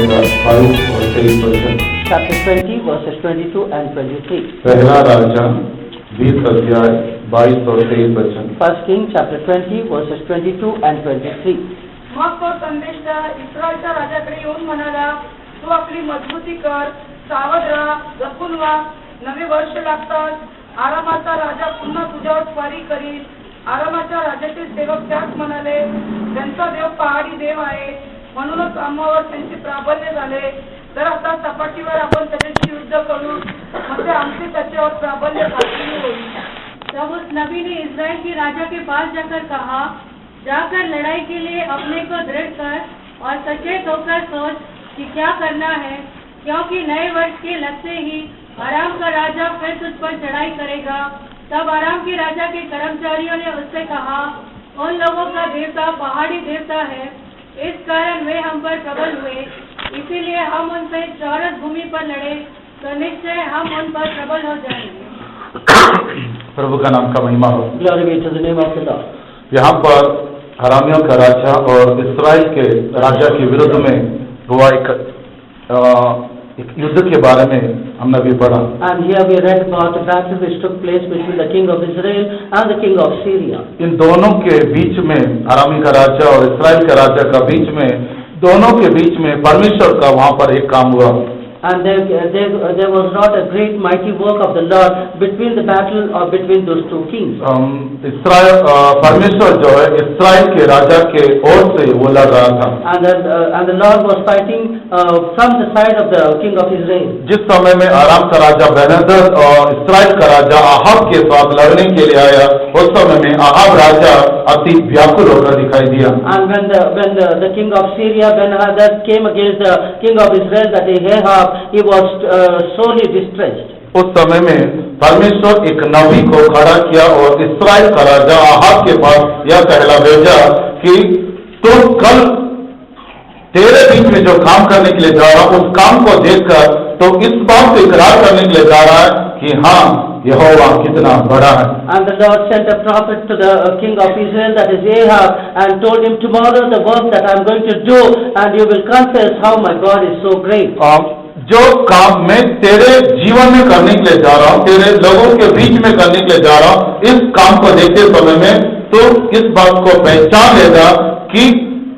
पढ़ेगा 22 और 23 वचन। Chapter 20, verses 22 and 23. पहला राजा 20 अध्याय 22 और 23 वचन। 1 King, chapter 20, verses 22 and 23. मग तो संदेशा इस्रायलच्या राजाकडे येऊन म्हणाला, तू आपली मजबूती कर, सावध राहा, जपून वा, नवे वर्ष लागतात. आरामाचा राजा पुन्हा तुझ्यावर स्वारी करील. आरामाच्या राजाचे सेवक त्यास म्हणाले, त्यांचा देव पहाडी देव आहे, म्हणूनच आम्हावर त्यांचे प्राबल्य झाले. तर आता सपाटीवर आपण त्याच्याशी युद्ध करू, म्हणजे आमचे त्याच्यावर प्राबल्य खात्री होईल. तब उस नबी ने इस्राएल के राजा के पास जाकर कहा, जाकर लड़ाई के लिए अपने को दृढ़ कर और सचेत होकर सोच कि क्या करना है, क्योंकि नए वर्ष के लगते ही आराम का राजा फिर तुझ पर चढ़ाई करेगा. तब आराम के राजा के कर्मचारियों ने उससे कहा, उन लोगों का देवता पहाड़ी देवता है, इस कारण वे हम पर प्रबल हुए, इसीलिए हम उनसे चौरस भूमि पर लड़े तो निश्चय हम उन पर प्रबल हो जाएंगे. प्रभु का नाम का महिमा हो। Glory be to the name of the Lord. यहाँ पर अरामियों का राजा और इस्राएल के राजा के विरुद्ध में हुआ एक युद्ध के बारे में हमने अभी पढ़ा। And here we read about a battle which took place between the king of Israel and the king of Syria. इन दोनों के बीच में, अरामी का राजा और इस्राएल का राजा का बीच में, दोनों के बीच में परमेश्वर का वहाँ पर एक काम हुआ। And there was not a great mighty work of the Lord between the battle or between those two kings. इस्राएल परमेश्वर जो है इस्राएल के राजा के ओर से वो लड़ रहा था। And the Lord was fighting from the side of the king of Israel. जिस समय में आराम का राजा बेनहदद और इस्राएल का राजा आहाब के साथ लड़ने के लिए आया, उस समय में आहाब राजा अति व्याकुल होकर दिखाई दिया। And when the king of Syria Ben-Hadad came against the king of Israel, that is Ahab, he was sorely distressed. उस समय में परमेश्वर एक नबी को खड़ा किया और इस्राएल का राजा आहाब के पास यह कहला भेजा कि तो कल तेरे बीच में जो काम करने के लिए जा रहा, उस काम को देखकर तो इस बात को इकरार करने के लिए जा रहा है कि हाँ, यहोवा कितना बड़ा है। And the Lord sent a prophet to the king of Israel, that is Ahab, and told him, tomorrow the work that I am going to do, and you will confess how my God is so great. जो काम मैं तेरे जीवन में करने के लिए जा रहा हूँ, तेरे लोगों के बीच में करने के लिए जा रहा हूँ, इस काम को देखते समय में तो इस बात को पहचान लेगा कि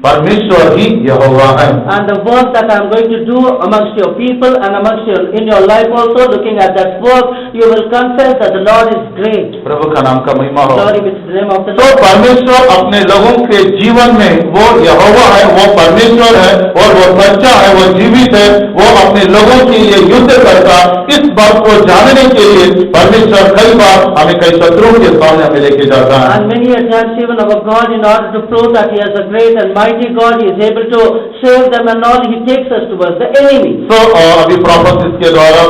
परमेश्वर ही यहोवा है। And the work that I am going to do amongst your people and amongst in your life also, looking at that work, you will confess that the Lord is great. प्रभु का नाम का महिमा हो। Glory be to the name of the तो Lord. परमेश्वर अपने लोगों के जीवन में वो यहोवा है, वो परमेश्वर है और वो सच्चा है, वो जीवित है, वो अपने लोगों के लिए युद्ध करता। इस बात को जानने के लिए परमेश्वर कई बार हमें कई शत्रुओं के सामने हमें लेके जाता है। And many a times even our God, in order to prove that He has a great and mighty God, He is able to save them and all, He takes us towards the enemy. तो अभी prophecies के द्वारा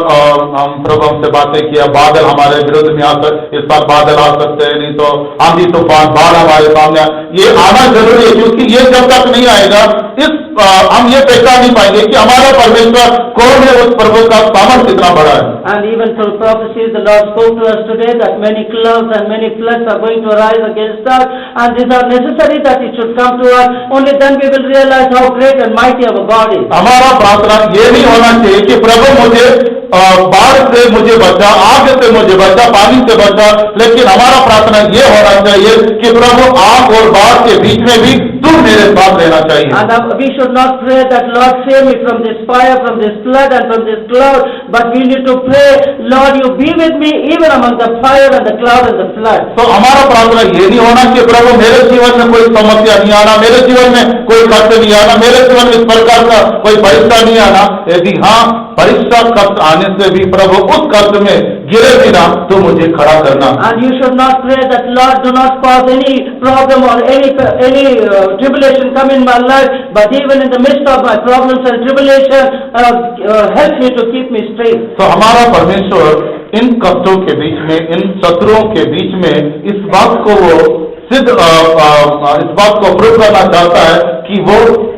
हम प्रभु हमसे बातें किया, बादल हमारे विरुद्ध में आ सकते, इस बार बादल आ सकते हैं, नहीं तो आंधी तूफान बाढ़ हमारे सामने, ये आना जरूरी है, क्योंकि ये जब तक नहीं आएगा हम ये पहचान नहीं पाएंगे कि हमारा परमेश्वर कौन है, उस प्रभु का सामर्थ कितना बड़ा है। And even through prophecies, the Lord spoke to us today that many clouds and many floods are going to arise against us, and these are necessary that it should come to us. Only then we will realize how great and mighty our God is. हमारा प्रार्थना ये नहीं होना चाहिए कि प्रभु मुझे बाढ़ से मुझे बचा, आग से मुझे बचा, पानी से बचा, लेकिन हमारा प्रार्थना ये होना चाहिए कि प्रभु आग और बाढ़ के बीच में भी तू मेरे साथ रहना चाहिए। And we should not pray that Lord save me from this fire, from this flood and from this cloud, but we need to pray, Lord you be with me even among the fire and the cloud and the flood. तो हमारा प्रार्थना ये नहीं होना कि प्रभु मेरे जीवन में कोई समस्या नहीं आना, मेरे जीवन में कोई कष्ट नहीं आना, मेरे जीवन में इस प्रकार का कोई परीक्षा नहीं आना। यदि हाँ, परीक्षा कष्ट आने से भी प्रभु उस कष्ट में गिरे बिना तो मुझे खड़ा करना। And you should not pray that Lord do not cause any problem or any tribulation come in my life, but even in the midst of my problems and tribulation, help me to keep me straight. तो हमारा परमेश्वर इन कष्टों के बीच में, इन शत्रुओं के बीच में इस बात को वो प्रूव करना चाहता है कि वो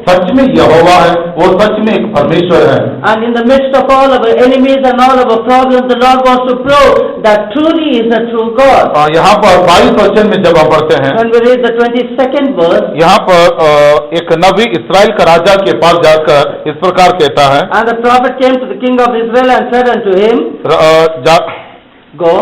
सच में यहोवा है, वो सच में एक परमेश्वर है। And in the midst of all our enemies and all our problems, the Lord wants to prove that truly He is a true God. यहाँ पर 22 वचन में जब हम पढ़ते हैं, When we read the 22nd verse, यहाँ पर एक नबी इस्राएल का राजा के पास जाकर इस प्रकार कहता है, and the prophet came to the king of Israel and said unto him, Go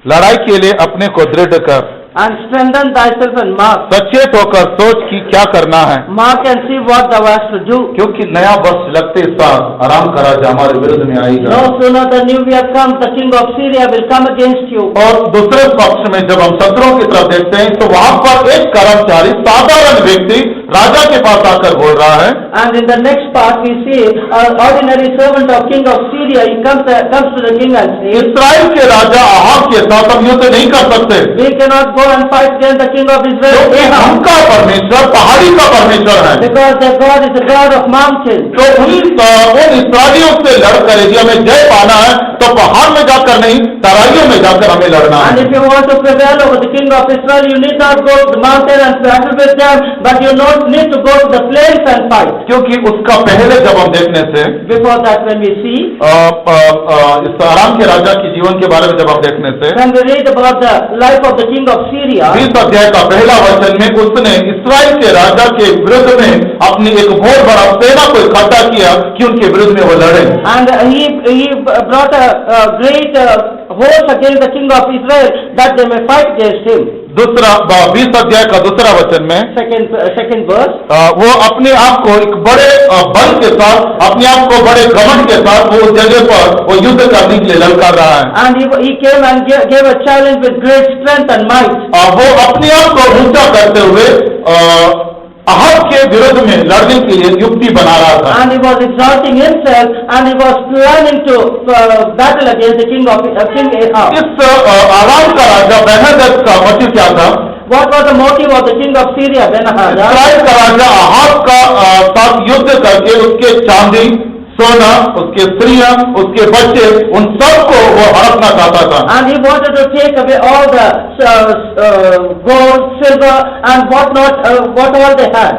लड़ाई के लिए अपने को दृढ़ कर, and strengthen thyself and mark. सचेत होकर सोच कि क्या करना है, Mark and see what thou hast to do. क्योंकि नया वर्ष लगते साल आराम का राजा हमारे विरुद्ध में आएगा। No sooner the new year comes, the king of Syria will come against you. और दूसरे पक्ष में जब हम शत्रुओं की तरफ देखते हैं तो वहां पर एक कर्मचारी साधारण व्यक्ति राजा के पास आकर बोल रहा है, And in the next part we see an ordinary servant of king of Syria. He comes to the king and says, इस्राएल के राजा अहाब के साथ हम युद्ध नहीं कर सकते, We cannot go and fight against the king of Israel, क्योंकि Ahab, उनका परमेश्वर पहाड़ी का परमेश्वर है। because their God is the God of mountains. तो उन इस्राएलियों से लड़कर यदि हमें जय पाना है तो पहाड़ में जाकर नहीं, तराइयों में जाकर हमें लड़ना And है। if you want to prevail over the king of Israel, you need not go to the mountain and battle with them, but you need to go to the plains and fight. क्योंकि उसका पहले जब हम देखने से Before that, when we see, इस आराम के राजा के जीवन के बारे में जब हम देखने से when we read about the life of the king of Syria, 20 अध्याय का पहला वचन में उसने इस्राएल के राजा के विरुद्ध में अपनी एक बहुत बड़ा सेना को इकट्ठा किया कि उनके विरुद्ध में वो लड़े। and he brought a great host against the king of Israel that they may fight against him. दूसरा 20 अध्याय का दूसरा वचन में Second verse. वो अपने आप को एक बड़े बल के साथ, अपने आप को बड़े घमंड के साथ वो उस जगह पर वो युद्ध करने के लिए ललकार रहा है। And he came and gave a challenge with great strength and might. वो अपने आप को ऊंचा करते हुए अहाब के विरुद्ध में लड़ने के लिए युक्ति बना रहा था। And he was exalting himself and he was planning to battle against the king Ahab. इस आराम का राजा बेनहदद का मोटिव क्या था? What was the motive of the king of Syria, Ben-Hadad? इस्राएल का राजा अहाब का साथ युद्ध करके उसके चांदी, सोना, उसके स्त्रियां, उसके बच्चे, उन सबको वो हड़पना चाहता था। And he wanted to take away all the gold, silver and what all they had.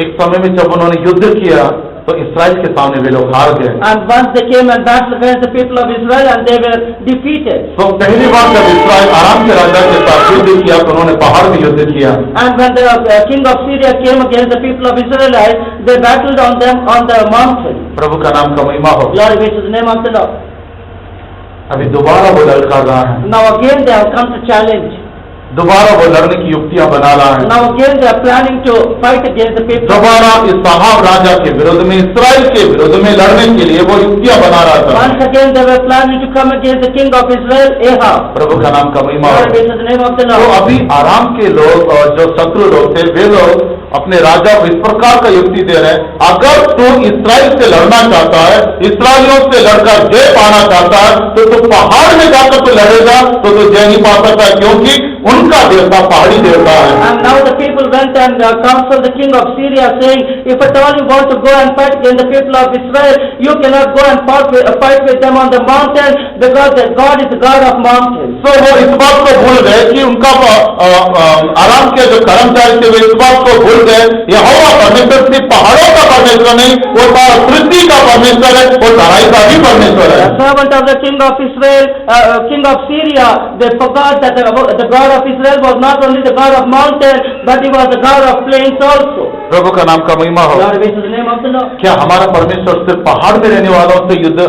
एक समय में जब उन्होंने युद्ध किया तो इस्राएल के सामने वे लोग हार गए। And once they came and battled against the people of Israel and they were defeated. तो पहली बार जब इस्राएल आराम के राजा के साथ युद्ध किया तो उन्होंने पहाड़ में युद्ध किया। And when the king of Syria came against the people of Israel, they battled on them on the mountain. प्रभु का नाम का महिमा हो। Glory be to the name of the Lord. अभी दोबारा वो ललकार रहा है, Now again they have come to challenge. दोबारा वो लड़ने की युक्तियां बना रहा है। Now again they are planning to fight against the people. दोबारा इस अहाब राजा के विरुद्ध में, इस्राएल के विरुद्ध में लड़ने के लिए वो युक्तियां बना रहा था। Once again they were planning to come against the king of Israel, Ahab. प्रभु का नाम का महिमा हो। Glory be to the name of the तो Lord. अभी आराम के लोग और जो शत्रु लोग थे वे लोग अपने राजा को इस प्रकार का युक्ति दे रहे हैं, अगर तू इस्राएल से लड़ना चाहता है, इस्राएलियों से लड़कर जय पाना चाहता है तो तू पहाड़ में जाकर तू लड़ेगा तो तू जय नहीं पा सकता, क्योंकि उनका देवता पहाड़ी देवता है। And now the people went and counseled the king of Syria, saying, if at all you want to go and fight against the people of Israel, you cannot go and fight with them on the mountain, because God is the God of mountains. तो वो इस बात को भूल गए कि उनका आराम के जो कर्मचारी थे वे इस बात को भूल गए, यहोवा परमेश्वर सिर्फ पहाड़ों का परमेश्वर नहीं, वो पृथ्वी का परमेश्वर है, वो तराई का भी परमेश्वर है। The servant of the king of Israel, king of Syria, they forgot that the God of Israel was not only the God of mountains, but he was the God of plains also. प्रभु का नाम का महिमा हो। Glory be to the name of the Lord. क्या हमारा परमेश्वर सिर्फ पहाड़ में रहने वालों से युद्ध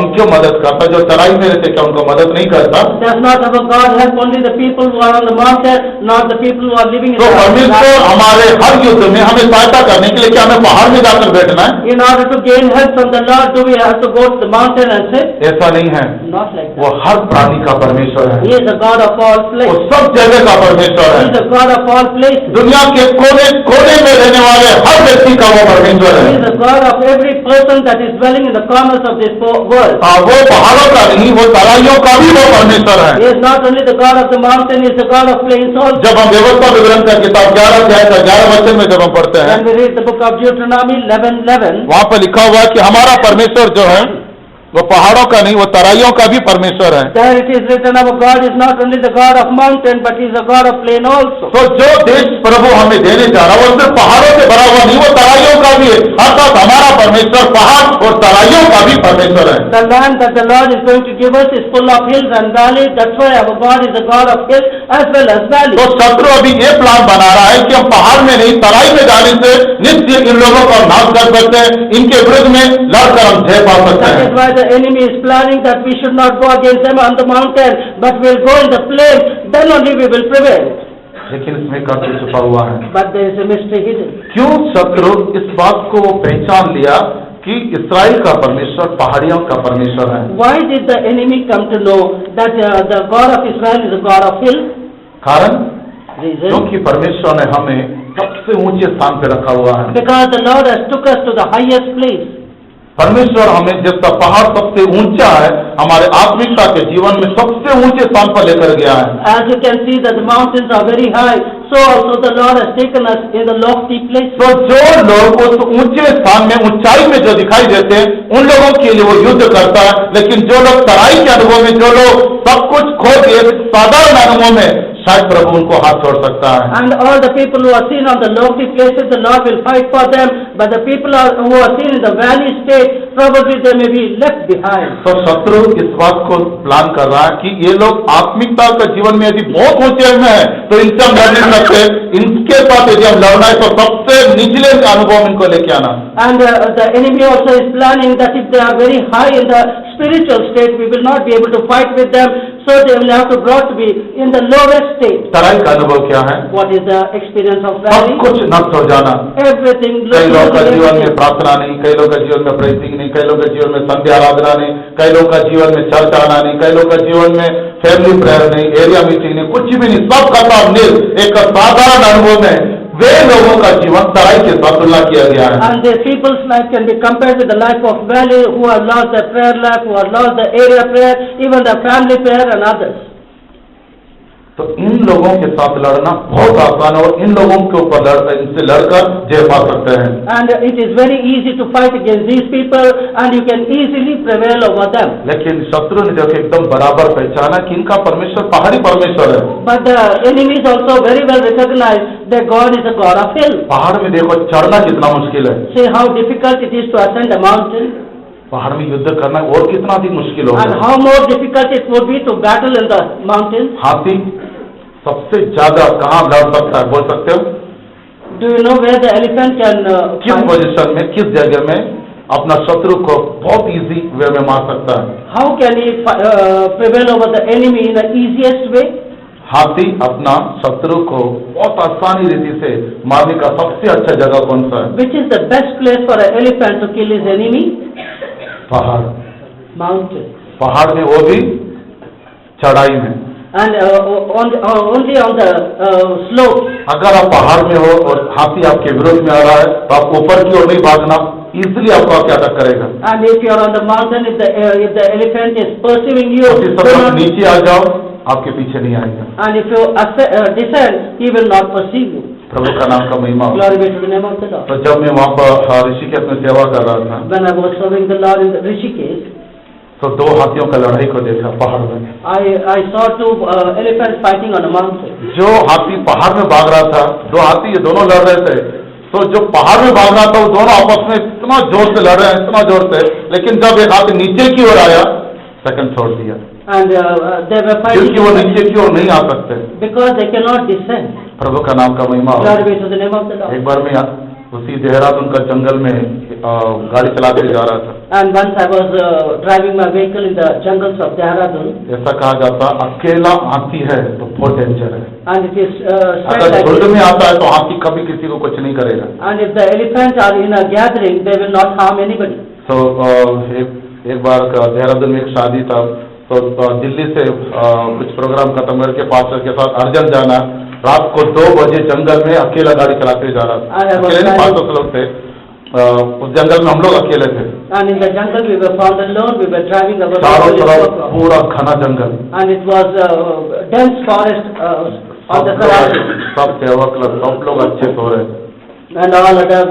उनकी मदद करता, जो तराई में रहते क्या उनको मदद नहीं करता? Does not our God help only the people who are on the mountain, not the people who are living in तो the परमेश्वर हमारे हर युद्ध में हमें सहायता करने के लिए क्या हमें पहाड़ में जाकर बैठना है? In order to gain help from the Lord, do we have to go to the mountain and sit? ऐसा नहीं है, Not like that. वो हर प्राणी का परमेश्वर है, He is the God of all वो places. सब जगह का परमेश्वर He है। is the God of all places. दुनिया के कोने कोने में रहने वाले हर व्यक्ति का वो परमेश्वर He है। is the God of every person that is dwelling in the corners of this world. वो पहाड़ों का नहीं, वो तराइयों का भी वो परमेश्वर है। He is not only the God of the mountain, he is the God of plains also. जब हम व्यवस्था विवरण का किताब 11 अध्याय का 11 वचन में जब हम पढ़ते हैं, When we read the book of Deuteronomy 11:11, वहां पर लिखा हुआ है कि हमारा परमेश्वर जो है वो पहाड़ों का नहीं, वो तराइयों का भी परमेश्वर है। There it is written, our God is not only the God of mountain, but He is the God of plain also. तो जो देश प्रभु हमें देने जा रहा है वो सिर्फ पहाड़ों से भरा हुआ नहीं, वो तराइयों का भी है। अर्थात हमारा परमेश्वर पहाड़ और तराइयों का भी परमेश्वर है। The land that the Lord is going to give us is full of hills and valleys. That's why our God is the God of hills as well as valleys. तो शत्रु अभी ये प्लान बना रहा है कि हम पहाड़ में नहीं तराई में जाने से निश्चय इन लोगों का नाश कर सकते हैं, इनके विरुद्ध में लड़कर हम जय पा सकते That हैं। is why the enemy is planning that we should not go against them on the mountain, but we'll go in the plain. Then only we will prevail. लेकिन इसमें एक अर्थ छुपा हुआ है। But there is a mystery hidden. क्यों शत्रु इस बात को पहचान लिया कि इस्राएल का परमेश्वर पहाड़ियों का परमेश्वर है? Why did the enemy come to know that the God of Israel is the God of hills? कारण Reason? क्योंकि परमेश्वर ने हमें सबसे ऊंचे स्थान पे रखा हुआ है। Because the Lord has took us to the highest place. परमेश्वर हमें जिसका पहाड़ सबसे ऊंचा है, हमारे आत्मिकता के जीवन में सबसे ऊंचे स्थान पर लेकर गया है। As you can see that the mountains are very high, so also the Lord has taken us in the lofty place. तो जो लोग उस ऊंचे स्थान में ऊंचाई में जो दिखाई देते हैं उन लोगों के लिए वो युद्ध करता है, लेकिन जो लोग तराई के अनुभव में, जो लोग सब कुछ खो दिए साधारण अनुभव में, शायद प्रभु उनको हाथ छोड़ सकता है। And all the people who are seen on the lofty places, the Lord will fight for them. But the people who are seen in the valley state, probably they may be left behind. तो शत्रु इस बात को plan कर रहा है कि ये लोग आत्मिकता के जीवन में यदि बहुत ऊंचे में है तो इनसे हम लड़ नहीं सकते, इनके साथ यदि हम लड़ना है तो सबसे निचले अनुभव में इनको लेके आना। And the enemy also is planning that if they are very high in the spiritual state, we will not be able to fight with them. So they will have to brought to be in the lowest state. तराई का अनुभव क्या है? What is the experience of सब valley? कुछ नष्ट हो जाना। Everything. कई लोग का जीवन में प्रार्थना नहीं, कई लोग का जीवन में प्रेसिंग नहीं, कई लोग का जीवन में संध्या आराधना नहीं, कई लोग का जीवन में चर्च आना नहीं, कई लोग का जीवन में फैमिली प्रेयर नहीं, एरिया मीटिंग नहीं, कुछ भी नहीं, सब खत्म नील। एक साधारण अनुभव में वे लोगों का जीवन तराई के साथ तुलना किया गया है। And the people's life can be compared with the life of valley, who have lost their prayer life, who have lost the area prayer, even the family prayer and others. तो इन लोगों के साथ लड़ना बहुत आसान है और इन लोगों के ऊपर इनसे लड़कर जय पा सकते हैं। And it is very easy to fight against these people, and you can easily prevail over them. लेकिन शत्रु ने देखो एकदम बराबर पहचाना कि इनका परमेश्वर पहाड़ी परमेश्वर है। But the enemies also very well recognize that God is a God of hill. पहाड़ में देखो चढ़ना कितना मुश्किल है, See how difficult it is to ascend a mountain, पहाड़ में युद्ध करना और कितना अधिक मुश्किल and होगा। how more difficult it would be to battle in the mountains. हाथी सबसे ज्यादा कहाँ लड़ सकता है, बोल सकते हो? Do you know where the elephant can किस fight? पोजीशन में, किस जगह में अपना शत्रु को बहुत इजी वे में मार सकता है? How can he prevail over the enemy in the easiest way? हाथी अपना शत्रु को बहुत आसानी रीति से मारने का सबसे अच्छा जगह कौन सा है? Which is the best place for an elephant to kill his enemy? पहाड़। Mountain. पहाड़ में, वो भी चढ़ाई में। And only on the slope. अगर आप पहाड़ में हो और हाथी आपके विरोध में आ रहा है तो आप ऊपर की ओर नहीं भागना, इजिली आपको क्या अटैक करेगा। And if you are on the mountain, if the elephant is pursuing you, उसी do समय not- नीचे आ जाओ, आपके पीछे नहीं आएगा। and if you descend, he will not pursue you. प्रभु का नाम का महिमा हो। Glory be to the name of the Lord. तो जब मैं वहाँ पर ऋषिकेश में सेवा कर रहा था When I was serving the Lord in the Rishikesh, तो दो हाथियों का लड़ाई को देखा पहाड़ में। I saw two elephants fighting on a mountain. जो हाथी पहाड़ में भाग रहा था, दो हाथी ये दोनों लड़ रहे थे, तो जो पहाड़ में भाग रहा था वो दोनों आपस में इतना जोर से लड़ रहे हैं, इतना जोर से, लेकिन जब एक हाथी नीचे की ओर आया, सेकंड छोड़ दिया, And they were fighting क्योंकि वो नीचे की ओर नहीं आ सकते। because they cannot descend. प्रभु का नाम का महिमा हो। Glory be to the name of the Lord. एक बार मैं उसी देहरादून का जंगल में गाड़ी चलाते जा रहा था। And once I was driving my vehicle in the jungles of Dehradun, ऐसा कहा जाता अकेला हाथी है तो बहुत डेंजर है। and it is said अगर that झुंड में आता है तो हाथी कभी किसी को कुछ नहीं करेगा। and if the elephants are in a gathering, they will not harm anybody. तो एक बार देहरादून में एक शादी था, तो दिल्ली से कुछ प्रोग्राम खत्म करके पास्टर के साथ अर्जन जाना, रात को 2 बजे जंगल में अकेला गाड़ी चलाते जा रहा था। अकेले नहीं, 500 लोग थे उस जंगल में, हम लोग अकेले थे। And in the jungle we were found alone. We were driving our चारों vehicle in तरफ the- पूरा घना जंगल, and it was dense forest on the surroundings. सब सेवक लोग, सब लोग अच्छे सो रहे थे। And all other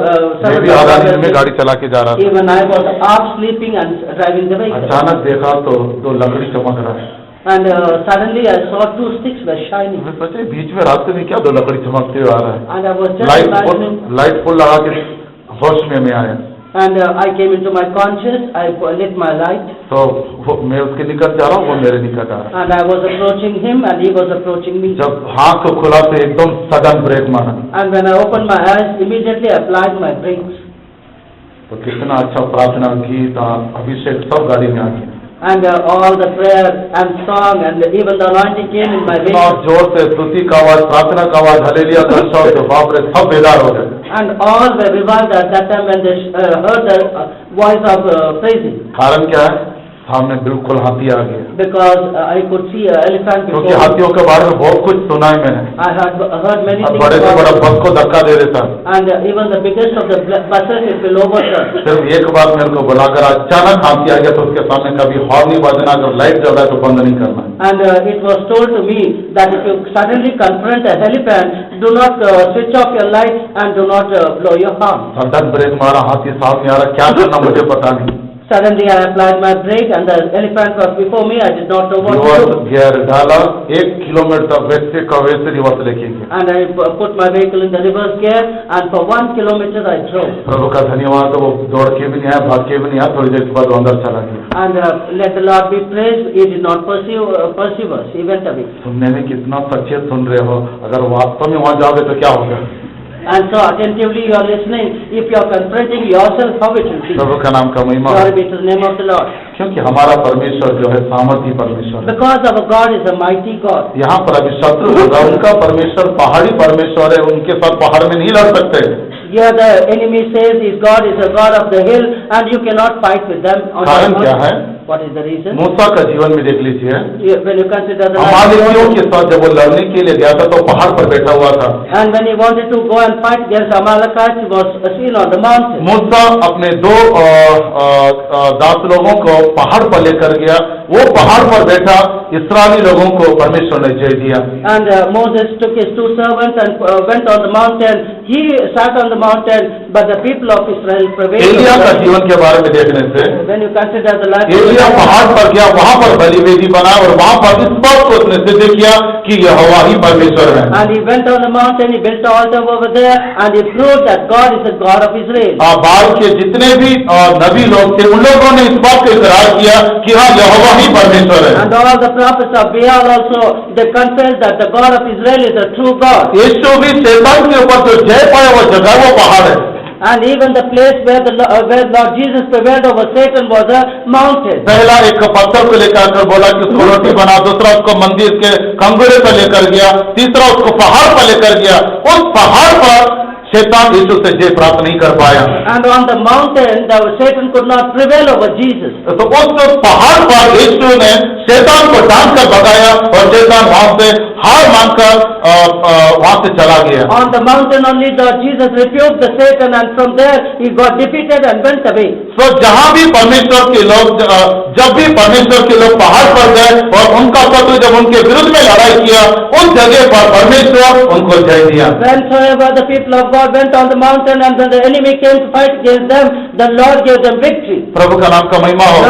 मैं भी आधानी में गाड़ी चला के जा रहा था, even I was half sleeping and driving the vehicle. अचानक देखा तो दो लकड़ी चमक रहा है। And suddenly I saw two sticks were shining. मैं सोचे बीच में रास्ते में क्या दो लकड़ी चमकते हुए आ रहा है। And I was just imagining, light full लगा के होश में आया, and I came into my conscious, I lit my light, तो मैं उसके निकट जा रहा हूँ, वो मेरे निकट आ रहा है। and I was approaching him and he was approaching me. जब हाथ को खुला तो एकदम सडन ब्रेक मारा, And when I opened my eyes, immediately I applied my brakes. तो कितना अच्छा प्रार्थना, गीत, अभिषेक सब गाड़ी में आ गया। And all the prayer and song and even the anointing came in my इतना vehicle. जोर से स्तुति का आवाज, प्रार्थना का आवाज, हालेलुया का शब्द, बाप रे सब बेदार हो गए। And all were revived at that time when they heard the voice of praising. कारण क्या है? सामने बिल्कुल हाथी आ गया, Because I could see an elephant क्योंकि before. हाथियों के बारे में बहुत कुछ सुना है मैंने। I had heard many अब things बड़े से बड़ा about it. बस को धक्का दे देता, And even the biggest of the buses it will overturn. सिर्फ एक बात मेरे को बुलाकर, अचानक हाथी आ गया तो उसके सामने कभी हॉर्न नहीं बजना, अगर लाइट जल रहा है तो बंद नहीं करना है। And it was told to me that if you suddenly confront a elephant, do not switch off your light and do not blow your horn. Sudden brake मारा, हाथी सामने आ रहा, क्या करना मुझे पता नहीं। Suddenly I applied my brake and the elephant was before me. I did not know what to reverse do. Gear डाला, 1 किलोमीटर वैसे का वैसे रिवर्स लेके गया। And I put my vehicle in the reverse gear and for 1 kilometer I drove. प्रभु का धन्यवाद, वो दौड़ के भी नहीं आया, भाग के भी नहीं आया, थोड़ी देर के बाद वो अंदर चला गया। And let the Lord be praised, he did not pursue us, he went away. सुनने में कितना सचेत सुन रहे हो, अगर वास्तव में वहां जाओगे तो क्या होगा? And so attentively you are listening. If you are confronting yourself, how it will be. प्रभु का नाम का महिमा हो। Glory be to the name of the Lord. क्योंकि हमारा परमेश्वर जो है सामर्थी परमेश्वर है। Because our God is a mighty God. यहाँ पर अभी शत्रु होगा, उनका परमेश्वर पहाड़ी परमेश्वर है, उनके साथ पहाड़ में नहीं लड़ सकते। Here the enemy says his God is a God of the hill and you cannot fight with them. On कारण the क्या है? What is the reason? मूसा का जीवन में देख लीजिए, When you consider the life of अमालेकियों Moses, के साथ जब वो लड़ने के लिए गया था तो पहाड़ पर बैठा हुआ था। and when he wanted to go and fight against Amalekites, he was seen on the mountain. मूसा अपने 2 दास लोगों को पहाड़ पर लेकर गया, वो पहाड़ पर बैठा, इस्राएली लोगों को परमेश्वर ने जय दिया। And Moses took his 2 servants and went on the mountain. He sat on the mountain, but the people of Israel prevailed. Elia का जीवन के बारे में देखने से When you consider the life of Elia पहाड़ पर गया, वहां पर बलिवेदी बना और वहां पर इस बात को उसने सिद्ध किया कि यहोवा ही परमेश्वर है। And he went on the mountain, he built an altar over there, and he proved that God is the God of Israel. बाल के जितने भी नबी लोग थे, उन लोगों ने इस बात को इकरार किया कि हाँ यहोवा ही परमेश्वर है। And all the prophets of Baal also, they confessed that the God of Israel is the true God. यीशु भी शैतान के ऊपर जो जय पाया वो जगह वो पहाड़ है। And even the place where Lord Jesus prevailed over Satan was a mountain. पहला एक पत्थर को लेकर आकर बोला कि उसको रोटी बना, दूसरा उसको मंदिर के कंगोरे पर लेकर गया, तीसरा उसको पहाड़ पर लेकर गया। उस पहाड़ पर शैतान यीशु से जय प्राप्त नहीं कर पाया। And on the mountain, Satan could not prevail over Jesus. तो उस पहाड़ पर यीशु ने शैतान को डांट कर भगाया और शैतान वहां से हार मानकर वहां से चला गया। On the mountain only Jesus rebuked the Satan, and from there he got defeated and went away. तो जहां भी परमेश्वर के लोग, जब भी परमेश्वर के लोग पहाड़ पर गए और उनका शत्रु जब उनके विरुद्ध में लड़ाई किया, उस जगह पर परमेश्वर उनको जय दिया। Whensoever the people of God went on the mountain and when the enemy came to fight against them, the Lord gave them victory. प्रभु का नाम का महिमा हो।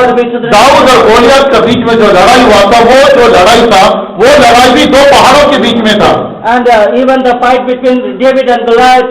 दाऊद और गोलियत के बीच में जो लड़ाई हुआ था, वो जो लड़ाई था, वो लड़ाई भी 2 पहाड़ों के बीच में था। And even the fight between David and Goliath,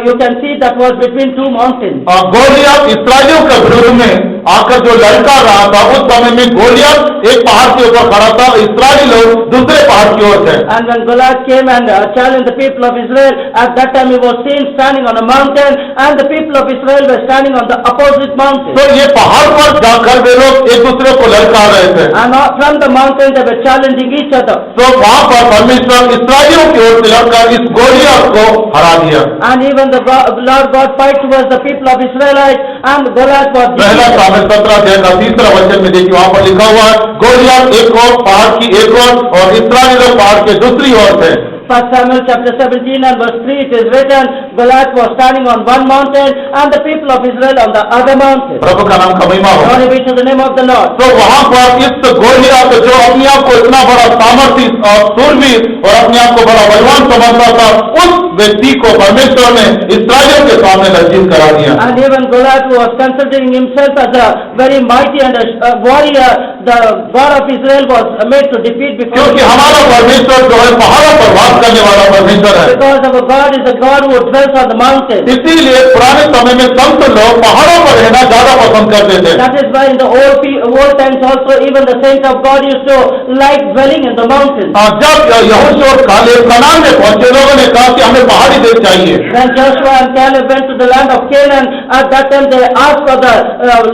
you can see that was between 2 mountains. Goliath इस्राएलियों के विरुद्ध में आकर जो लड़का रहा था, उस समय में गोलियत एक पहाड़ के ऊपर खड़ा था, इस्राएली लोग दूसरे पहाड़ की ओर थे। And when Goliath came and challenged the people of Israel, at that time he was seen standing on a mountain, and the people of Israel were standing on the opposite mountain. तो ये पहाड़ पर जाकर वे लोग एक दूसरे को लड़का रहे थे। And from the mountain they were challenging each other. तो वहां पर परमेश्वर इस्राएलियों की ओर से लड़कर इस गोलियत को हरा दिया। And even the Lord God fight towards the people of Israelites, and Goliath was पहला defeated. सामुएल 17 अध्याय का 3रा वचन में देखिए, वहां पर लिखा हुआ है, गोलियत एक और पहाड़ की एक और इस्राएली लोग पहाड़ के दूसरी ओर थे। 1 Samuel chapter 17 and verse 3 it is written, Goliath was standing on one mountain and the people of Israel on the other mountain. प्रभु का नाम का महिमा हो। Glory be to the name of the Lord. तो वहां पर इस गोलिया तो जो अपने आप को इतना बड़ा सामर्थी और सूरवीर और अपने आप को बड़ा बलवान समझता था, उस व्यक्ति को परमेश्वर ने इस्राएलियों के सामने लज्जित करा दिया। And even Goliath, who was considering himself as a very mighty and a warrior, the God of Israel was made to defeat before क्योंकि him. हमारा परमेश्वर जो है पहाड़ों पर वास करने वाला परमेश्वर है। Because our God is a God who dwells on the mountain. इसीलिए पुराने समय में संत लोग पहाड़ों पर रहना ज्यादा पसंद करते थे। That is why in the old times also, even the saints of God used to like dwelling in the mountains. जब यहोशू और कालेब कनान में पहुंचे, लोगों ने कहा कि हमें पहाड़ी देश चाहिए। When Joshua and Caleb went to the land of Canaan, at that time they asked for the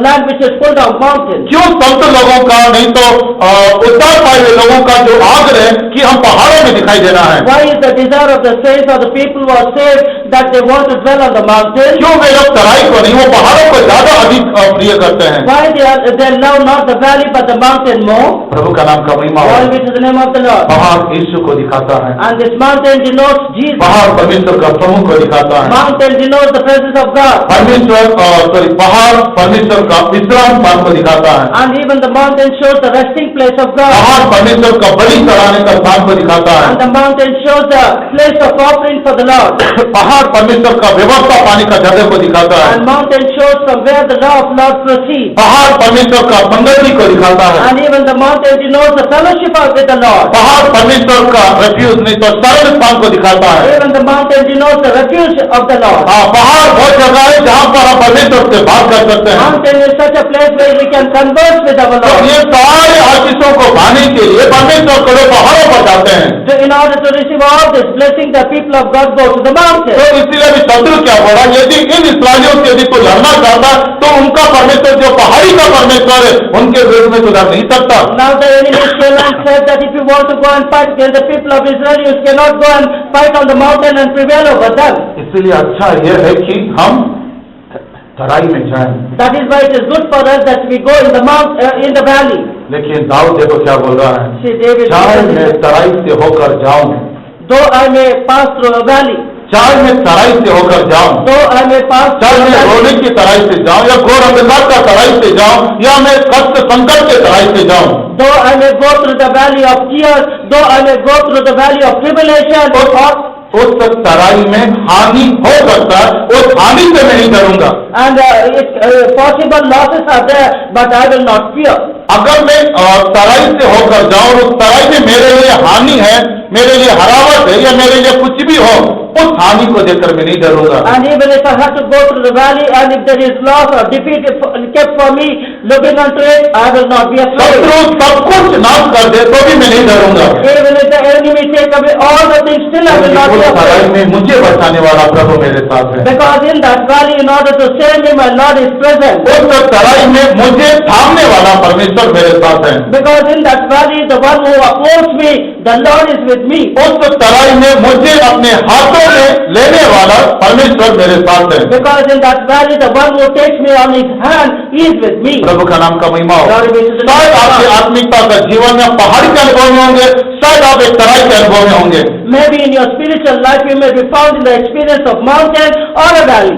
land which is full of mountains. क्यों संत लोगों का, नहीं तो उद्धार पाए हुए लोगों का जो आग्रह कि हम पहाड़ों में दिखाई देना है? Why is the desire of the saints or the people who are saved that they want to dwell on the mountains? क्यों वे लोग तराई को नहीं, वो पहाड़ों को ज्यादा अधिक प्रिय करते हैं? Why they love not the valley but the mountain more? प्रभु का नाम का महिमा हो। All which is the name of the Lord. पहाड़ यीशु को दिखाता है, And this mountain denotes Jesus. पहाड़ परमेश्वर का प्रभु को दिखाता है। Mountain denotes the presence of God. पहाड़ परमेश्वर का विश्राम स्थान को दिखाता है। And even the mountain shows the resting place of God. पहाड़ परमेश्वर का बलि चढ़ाने का स्थान को दिखाता है। And the mountain shows the place of offering for the Lord. पहाड़ परमेश्वर का व्यवस्था पाने का जगह को दिखाता है। And mountain shows from where the law of Lord proceeds. पहाड़ परमेश्वर का संगति को दिखाता है। And even the mountain denotes the fellowship with the Lord. पहाड़ परमेश्वर का रेफ्यूज नहीं तो शरण स्थान को दिखाता है। Even the mountain denotes the refuge of the Lord. पहाड़ वो जगह है जहाँ पर हम परमेश्वर से बात कर सकते हैं। Mountain is such a place where we can converse with our तो Lord. ये सारे आशीषों को पाने के लिए परमेश्वर को लोग पहाड़ों पर जाते हैं। So in order to receive all this blessing, the people of God go to the mountain. तो इसीलिए भी शत्रु क्या बोला, यदि इन इस्राएलियों से यदि कोई लड़ना चाहता तो उनका परमेश्वर जो पहाड़ी का परमेश्वर है उनके विरुद्ध में तो लड़ नहीं सकता। Now the enemy came and said that if you want to go and fight against the people of Israel, you cannot go and fight on the mountain and prevail over them. इसलिए अच्छा यह है कि हम तराई में जाएं। That is why it is good for us that we go in the valley. लेकिन दाऊद देखो क्या बोल रहा है, See, David चाहे said, मैं तराई से होकर जाऊं, though I may pass through a valley, चाहे मैं तराई से होकर जाऊं, though I may pass चाहे through a मैं valley, रोने की तराई से जाऊं या घोर अंधकार का तराई से जाऊं या मैं कष्ट संकट के तराई से जाऊं, though I may go through the valley of tears, though I may go through the valley of tribulation, उस तराई में हानि हो सकता है, उस हानि से मैं नहीं डरूंगा। and possible losses are there, but I will not fear. अगर मैं तराई से होकर जाऊं और उस तराई में मेरे लिए हानि है, मेरे लिए हरावट है या मेरे लिए कुछ भी हो, उस हानि को देखकर मैं नहीं डरूंगा। And even if I have to go through the valley, and if there is loss or defeat kept for me, looking unto it, I will not be afraid. शत्रु सब कुछ नाश कर दे तो भी मैं नहीं डरूंगा। Even if the enemy take away all the things, still I will not be उस तराई afraid. में मुझे बचाने वाला प्रभु मेरे साथ है। Because in that valley, in order to save me, my Lord is present. उस तराई में मुझे थामने वाला परमेश्वर मेरे साथ है। Because in that valley, the one who upholds me, the Lord is with me. उस तराई में मुझे अपने हाथों में लेने वाला परमेश्वर मेरे साथ है। Because in that valley, the one who takes me on his hand, he is with me. प्रभु का नाम का महिमा हो। Glory be to the शायद Lord. आपके आत्मिकता का जीवन में पहाड़ी के अनुभव में होंगे, शायद आप एक तराई के अनुभव में होंगे। Maybe in your spiritual life, you may be found in the experience of mountain or a valley.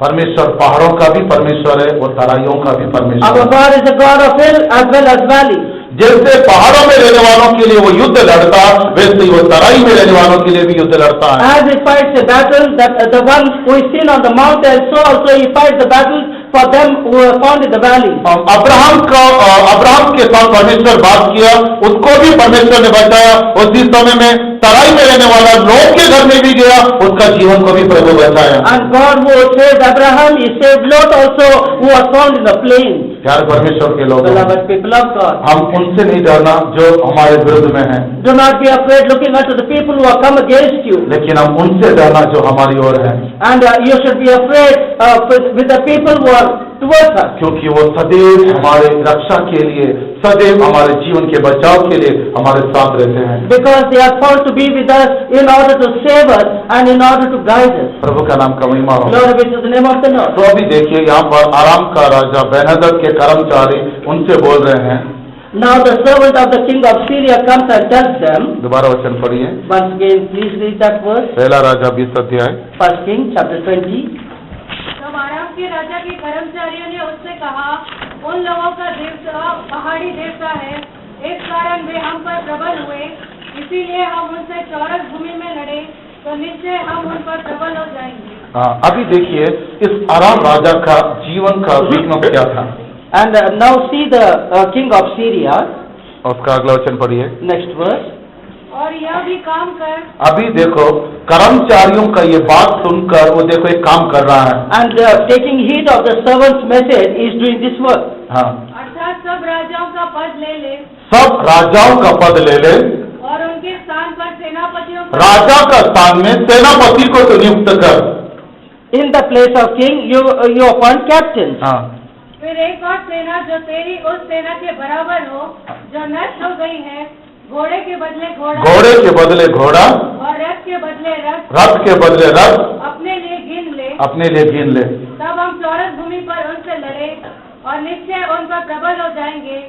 परमेश्वर पहाड़ों का भी परमेश्वर है और तराइयों का भी परमेश्वर Our है। God is the God of hill as well as valley. जैसे पहाड़ों में रहने वालों के लिए वो युद्ध लड़ता, वैसे ही वो तराई में रहने वालों के लिए भी युद्ध लड़ता है। As he fights a battle, that the one who is seen on the mountain, so also he fights the battle for them who are found in the valley. Abraham के साथ परमेश्वर बात किया, उसको भी परमेश्वर ने बचाया। उसी समय में तराई में रहने वाला लोग के घर में भी गया, उसका जीवन को भी प्रभु बचाया। And God who saved Abraham, he saved Lot also, who was found in the plain. प्यारे परमेश्वर के लोग, Beloved people of God, हम उनसे नहीं डरना जो हमारे विरुद्ध में है, do not be afraid looking unto the people who have come against you. लेकिन हम उनसे डरना जो हमारी ओर है, And you should be afraid with the people who are towards us. क्योंकि वो सदैव हमारे रक्षा के लिए, सदैव हमारे जीवन के बचाव के लिए हमारे साथ रहते हैं। Because they are found to be with us in order to save us and in order to guide us. प्रभु का नाम का महिमा हो। Glory be to the name of the Lord. तो अभी देखिए यहाँ पर आराम का राजा बेनहदद के कर्मचारी उनसे बोल रहे हैं। Now the servant of the king of Syria comes and tells them, दोबारा वचन पढ़िए, once again please read that verse, पहला राजा 20 अध्याय। 1 King chapter 20. तब आराम के राजा के कर्मचारियों ने उससे कहा, उन लोगों का देवता पहाड़ी देवता है प्रबल हुए, इसीलिए हम उनसे चौरस भूमि में लड़े, तो निश्चय हम उन पर प्रबल हो जाएंगे। अभी देखिए इस अराम राजा का जीवन का बीच क्या था। And now see the king of Syria. उसका अगला वचन पढ़िए। Next verse. और यह भी काम कर, अभी देखो कर्मचारियों का ये बात सुनकर वो देखो एक काम कर रहा है। And taking heed of the servant's message, he is doing this work. हाँ, अर्थात सब राजाओं का पद ले ले सब राजाओं का पद ले ले और उनके स्थान पर सेनापतियों को राजा का स्थान में सेनापति को तो नियुक्त कर। In the place of king, you appoint captains. हाँ, फिर एक और सेना जो तेरी उस सेना के बराबर हो, जो नष्ट हो गई है, घोड़े के बदले घोड़ा घोड़े के बदले घोड़ा, और रथ के बदले रथ रथ के बदले रथ अपने लिए गिन ले। अपने लिए गिन ले। तब हम चौरस भूमि पर उनसे लड़े और निश्चय उन पर प्रबल हो जाएंगे।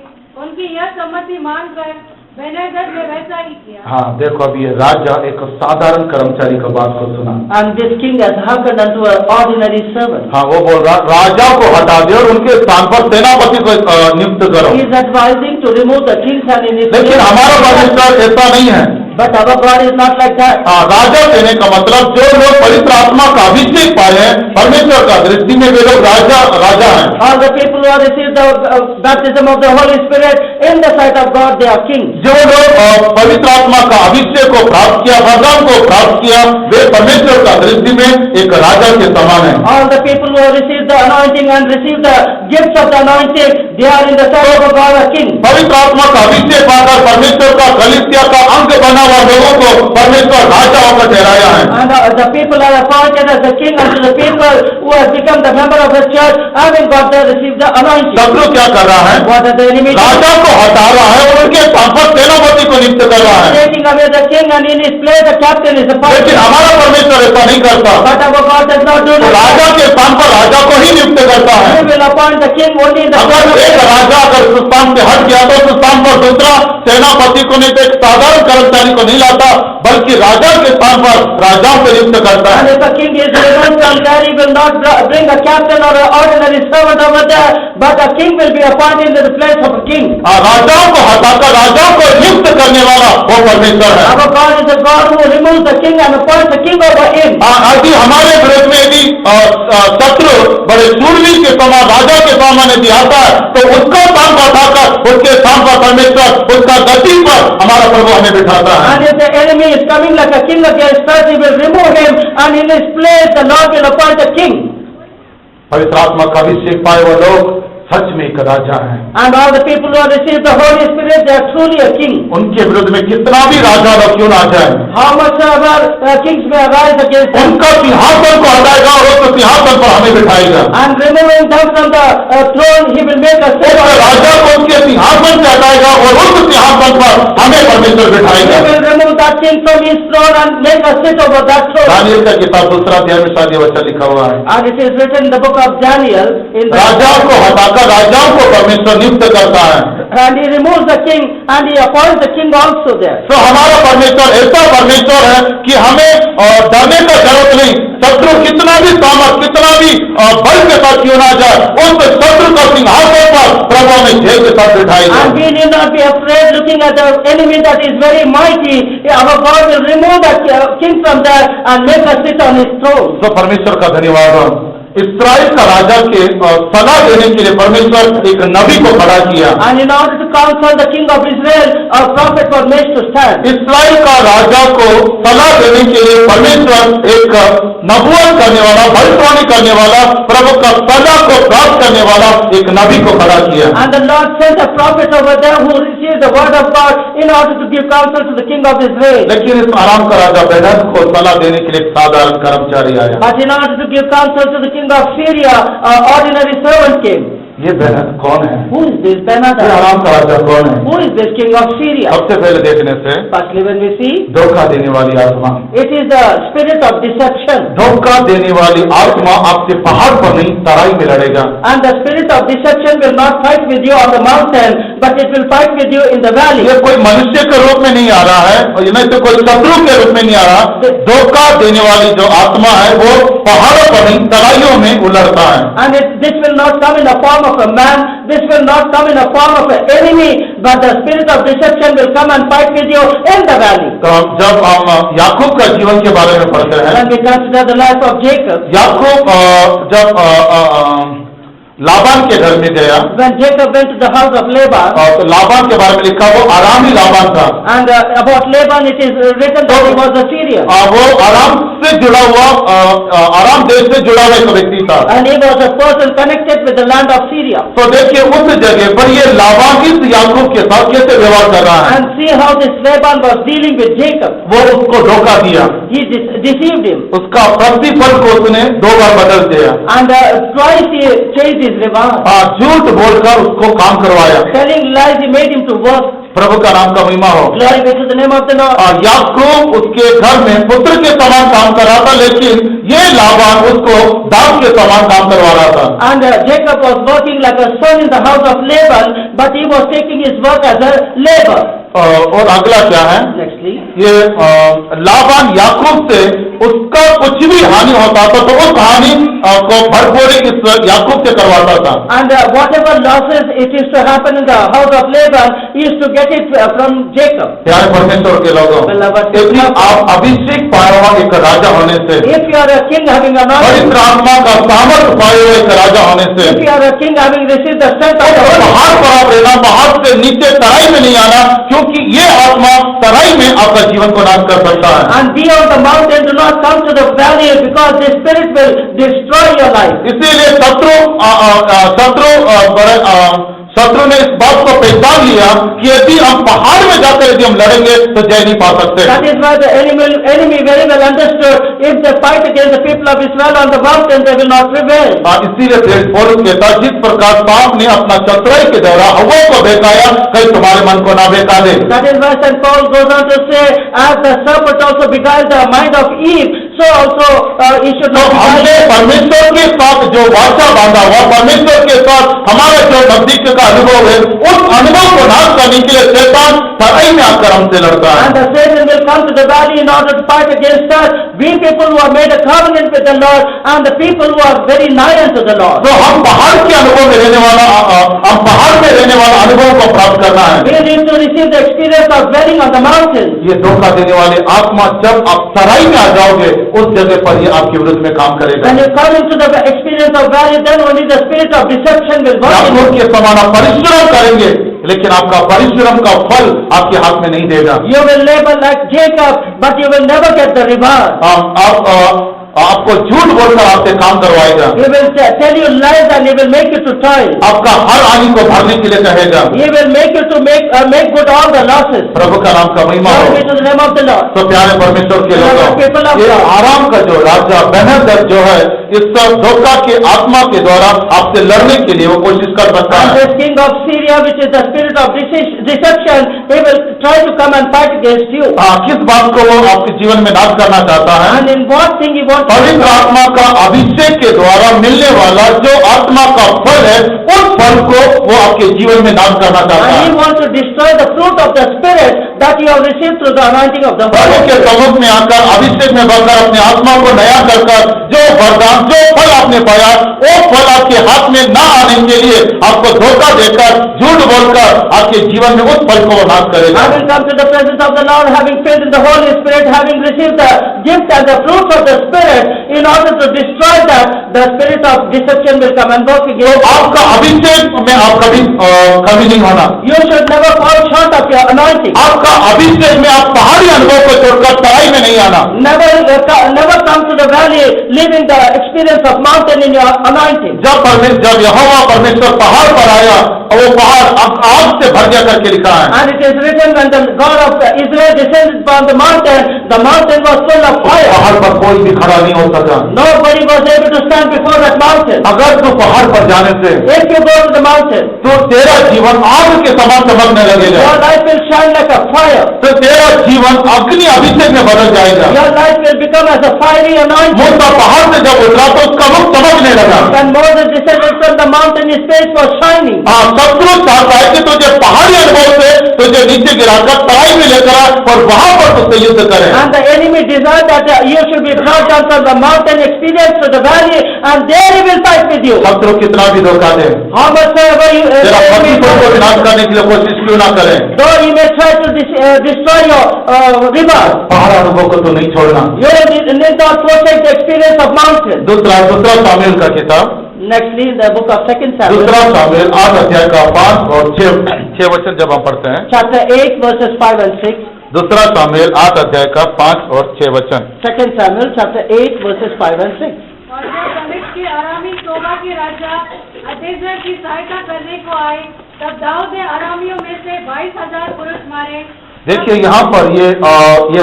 उनकी यह सम्मति मानकर बेन्हदद ने वैसा ही किया। हाँ, देखो अब ये राजा एक साधारण कर्मचारी का बात को सुना। And this king has hearkened unto an ordinary servant. हाँ, वो बोल रहा राजा को हटा दे और उनके स्थान पर सेनापति को नियुक्त करो। He is advising to remove the king's hand in his लेकिन place. हमारा परमेश्वर ऐसा नहीं है। But our God is not like that. हाँ, राजा कहने का मतलब जो लोग पवित्र आत्मा का अभिषेक पाए हैं परमेश्वर का दृष्टि में वे लोग राजा हैं। All the people who have received the baptism of the Holy Spirit, in the sight of God, they are kings. जो लोग पवित्र आत्मा का अभिषेक को प्राप्त किया, वरदान को प्राप्त किया, वे परमेश्वर का दृष्टि में एक राजा के समान है। All the people who have received the anointing and received the gifts of the anointing, they are in the sight of God a king. पवित्र आत्मा का अभिषेक पाकर परमेश्वर का कलीसिया का अंग बना हुआ लोगों को परमेश्वर राजा होकर ठहराया है। And the people are appointed as the king unto the people who have become the member of the church, having got to receive the anointing. शत्रु क्या कर रहा है? What are the enemy doing? राजा को हटा रहा है और उनके स्थान पर सेनापति को नियुक्त कर रहा है। Taking away the king and in his place the captain is appointed. लेकिन हमारा परमेश्वर ऐसा नहीं करता। But our God does not do तो that. राजा के स्थान पर राजा को ही नियुक्त करता है। He will appoint the king only in the अगर place of एक the राजा अगर उस स्थान से हट गया तो उस स्थान पर दूसरा सेनापति को नहीं, तो एक साधारण कर्मचारी को नहीं लाता, बल्कि राजा के स्थान पर राजाओं को नियुक्त करता And है। if a king is removed from there, he will not bring a captain or an ordinary servant over there, but a king will be appointed in the place of a king. राजाओं को हटाकर राजाओं को नियुक्त करने वाला वो परमेश्वर है। Our God is a God who removes the king and appoints the king over him. यदि हमारे विरोध में यदि शत्रु बड़े शूरवीर के समान राजा के सामने यदि आता है तो उसका स्थान को हटाकर उसके स्थान पर परमेश्वर उसका गति पर हमारा प्रभु हमें बिठाता है। And if the enemy is coming like a king against us, he will remove him, and in his place the Lord will appoint a king. पवित्र आत्मा का अभिषेक पाए वो लोग सच में एक राजा है। And all the people who have received the Holy Spirit, they are truly a king. उनके विरुद्ध में कितना भी राजा लोग क्यों ना जाए, How much ever kings may arise against them, उनका सिंहासन को हटाएगा और उस सिंहासन पर हमें बिठाएगा। and removing them from the throne, he will make us sit on उस it. राजा को उसके सिंहासन से हटाएगा और उस सिंहासन पर हमें परमेश्वर He बिठाएगा। will remove that king from his throne and make us sit over that throne. Daniel का किताब दूसरा अध्याय में शायद ये वचन लिखा हुआ है। And it is written in the book of Daniel, in the राजाओं को हटाकर राजाओं को परमेश्वर नियुक्त करता है। and he removes the king and he appoints the king also there. तो हमारा परमेश्वर ऐसा परमेश्वर है कि हमें डरने का जरूरत नहीं। शत्रु कितना भी सामर्थ कितना भी बल के साथ क्यों ना जाए, उस शत्रु का सिंहासन पर प्रभु हमें जय के साथ बिठाएगा। And we need not be afraid looking at the enemy that is very mighty. Our God will remove that king from there and make us sit on his throne. तो परमेश्वर का धन्यवाद हो। इस्राएल का राजा के सलाह देने के लिए परमेश्वर एक नबी को खड़ा किया। And in order to counsel the king of Israel, a prophet was made to stand. इस्राएल का राजा को सलाह देने के लिए परमेश्वर एक नबूवत करने वाला, भविष्यवाणी करने वाला, प्रभु का सलाह को प्राप्त करने वाला एक नबी को खड़ा किया। And the Lord sent a prophet over there who received the word of God in order to give counsel to the king of Israel. लेकिन इस आराम का राजा बेनहद को सलाह देने के लिए एक साधारण कर्मचारी आया। But in order to give counsel to the king of Syria, an ordinary servant came. ये बेनहद कौन है? Who is this Ben-Hadad? ये आराम का राजा कौन है? Who is this king of Syria? सबसे पहले देखने से Firstly, when we see, धोखा देने वाली आत्मा, it is the spirit of deception. धोखा देने वाली आत्मा आपसे पहाड़ पर नहीं तराई में लड़ेगा। And the spirit of deception will not fight with you on the mountain, but it will fight with you in the valley. ये कोई मनुष्य के रूप में नहीं आ रहा है और ये नहीं तो कोई शत्रु के रूप में नहीं आ रहा। धोखा देने वाली जो आत्मा है वो पहाड़ों पर नहीं तराइयों में उलड़ता है। And this will not come in the form of a man, this will not come in a form of an enemy, but the spirit of deception will come and fight with you in the valley. तो जब हम याकूब का जीवन के बारे में पढ़ते हैं, When we consider the life of Jacob, याकूब जब लाबान के घर में गया, when Jacob went to the house of Laban, तो लाबान के बारे में लिखा वो आरामी लाबान था। and about Laban it is written that he was a Syrian, वो आराम से जुड़ा हुआ, आराम देश से जुड़ा हुआ एक व्यक्ति था। and he was a person connected with the land of Syria. तो देखिए उस जगह पर ये लाबान इस याकूब के साथ कैसे व्यवहार कर रहा है। And see how this Laban was dealing with Jacob. वो उसको धोखा दिया, He deceived him, उसका प्रतिफल को उसने 2 बार बदल दिया, and twice he changed his reward. झूठ बोलकर उसको काम करवाया। Telling lies, he made him to work. प्रभु का नाम का महिमा हो। Glory be to the name of the Lord. याकूब उसके घर में पुत्र के समान काम कर रहा था, लेकिन ये लाबान उसको दास के समान काम करवा रहा था। And Jacob was working like a son in the house of Laban, but he was taking his work as a labor. और अगला क्या है, Nextly, ये लाबान याकूब से उसका कुछ भी हानि होता था तो उस हानि को भरपूरी इस याकूब से करवाता था। and whatever losses it used to happen in the house of Laban, he used to get it from Jacob. प्यारे परमेश्वर के लोगों, यदि आप अभिषेक पाए हुआ एक राजा होने से, If you are a king having anointing, पवित्र आत्मा का सामर्थ पाए हुए एक राजा होने से, if you are a king having received the strength of the तो Holy पहाड़ पर आप रहना, पहाड़ से नीचे तराई में नहीं आना, क्योंकि ये आत्मा तराई में आपका जीवन को नाश कर सकता है। and be on the mountain, do not come to the valley, because the spirit will destroy your life. इसीलिए शत्रु ने इस बात को पहचान लिया कि यदि हम पहाड़ में जाकर यदि हम लड़ेंगे तो जय नहीं पा सकते। That is why the enemy very well understood, if they fight against the people of Israel on the mountain, they will not prevail. इसीलिए प्रेरित पौलुस कहता, जिस प्रकार पाप ने अपना चतुराई के द्वारा हवा को बहकाया, कहीं तुम्हारे मन को ना बहका दे। That is why St. Paul goes on to say, as the serpent also beguiled the mind of Eve, so also he should तो not हमने beguile. परमेश्वर के साथ जो वाचा बांधा हुआ, परमेश्वर के साथ हमारा जो नजदीक का अनुभव है, उस अनुभव को नाश करने के लिए शैतान तराई में आकर हमसे लड़ता है। And the Satan will come to the valley in order to fight against us. We people who have made a covenant with the Lord, and the people who are very nigh unto the Lord. तो हम पहाड़ के अनुभव में रहने वाला, हम पहाड़ में रहने वाला अनुभव को प्राप्त करना है। We need to receive the experience of dwelling on the mountain. ये धोखा देने वाले आत्मा जब आप तराई में आ जाओगे, उस जगह पर ये आपके विरुद्ध में काम करेगा। When you come into the experience of valley, then only the spirit of deception will work in you. याकूब के समान आप परिश्रम करेंगे, लेकिन आपका परिश्रम का फल आपके हाथ में नहीं देगा। You will labor like Jacob, but you will never get the reward. आपको झूठ बोलकर आपसे काम करवाएगा। He will tell you lies, and he will make you to toil. आपका हर हानि को भरने के लिए कहेगा। He will make you to make good all the losses. प्रभु का नाम का महिमा हो। Glory be to the name of the Lord. तो प्यारे परमेश्वर के लोगों, ये आराम का जो राजा बेनहदद जो है, इस सब धोखा के आत्मा के द्वारा आपसे लड़ने के लिए वो कोशिश कर सकता And है। this king of Syria, which is the spirit of deception, he will try to come and fight against you. किस बात को वो आपके जीवन में नाश करना चाहता है? And in what thing he wants to पवित्र आत्मा का अभिषेक के द्वारा मिलने वाला जो आत्मा का फल है, उस फल को वो आपके जीवन में नाश करना चाहता And he है। wants to destroy the fruit of the spirit that you have received through the anointing of the Prabhu Holy के Spirit. सम्मुख में आकर अभिषेक में बढ़कर अपने आत्मा को नया कर जो वरदान, जो फल आपने पाया, वो फल आपके हाथ में ना आने के लिए आपको धोखा देकर, झूठ बोलकर आपके जीवन में उस फल को वो नाश करेगा। I will come to the presence of the Lord, having faith in the Holy Spirit, having received the gift and the fruits of the Spirit. In order to destroy that, the spirit of deception will come and work against you. आपका अभिषेक में आप कभी नहीं होना। You should never fall short of your anointing. आपका अभिषेक में आप पहाड़ी अनुभव को छोड़कर तराई में नहीं आना। Never come to the valley leaving the experience of mountain in your anointing. जब यहोवा परमेश्वर पहाड़ पर आया, और वो पहाड़ आग से भर गया करके लिखा है। And it is written, when the God of Israel descended upon the mountain was full of fire. पहाड़ पर कोई भी खड़ा नहीं हो सका। Nobody was able to stand before that mountain. अगर तू पहाड़ पर जाने से If you go to the mountain, तो तेरा जीवन आग के समान चमकने लगेगा। your life will shine like a fire. तो तेरा जीवन अग्नि अभिषेक में बदल जाएगा। Your life will become as a fiery anointing. मूसा पहाड़ से जब उतरा तो उसका मुख चमकने लगा। When Moses descended from the mountain, his face was shining. शत्रु चाहता है कि तुझे पहाड़ी अनुभव से तुझे नीचे गिराकर तराई में लेकर आए और वहां पर तुझसे युद्ध करें। And the enemy desire that you should be brought down from the mountain experience to the valley, and there he will fight with you. शत्रु कितना भी धोखा दे, How much ever you तेरा प्रतिफल को विनाश करने के लिए कोशिश क्यों ना करें, though he may try to destroy your rivers, पहाड़ अनुभव को तो नहीं छोड़ना। you need not forsake the experience of mountain. दूसरा सामुएल का किताब, Nextly, in the book of 2 Samuel, दूसरा सामुएल 8 अध्याय का 5 और 6 वचन जब हम पढ़ते हैं, chapter 8, verses 5 and 6. दूसरा सामुएल 8 अध्याय का 5 और 6 वचन। 2 Samuel, chapter 8, verses 5 and 6. और जब दमिश्क के अरामी सोबा के राजा हदेजेर की सहायता करने को आए, तब दाऊद ने अरामियों में से 22,000 पुरुष मारे। देखिए यहाँ पर ये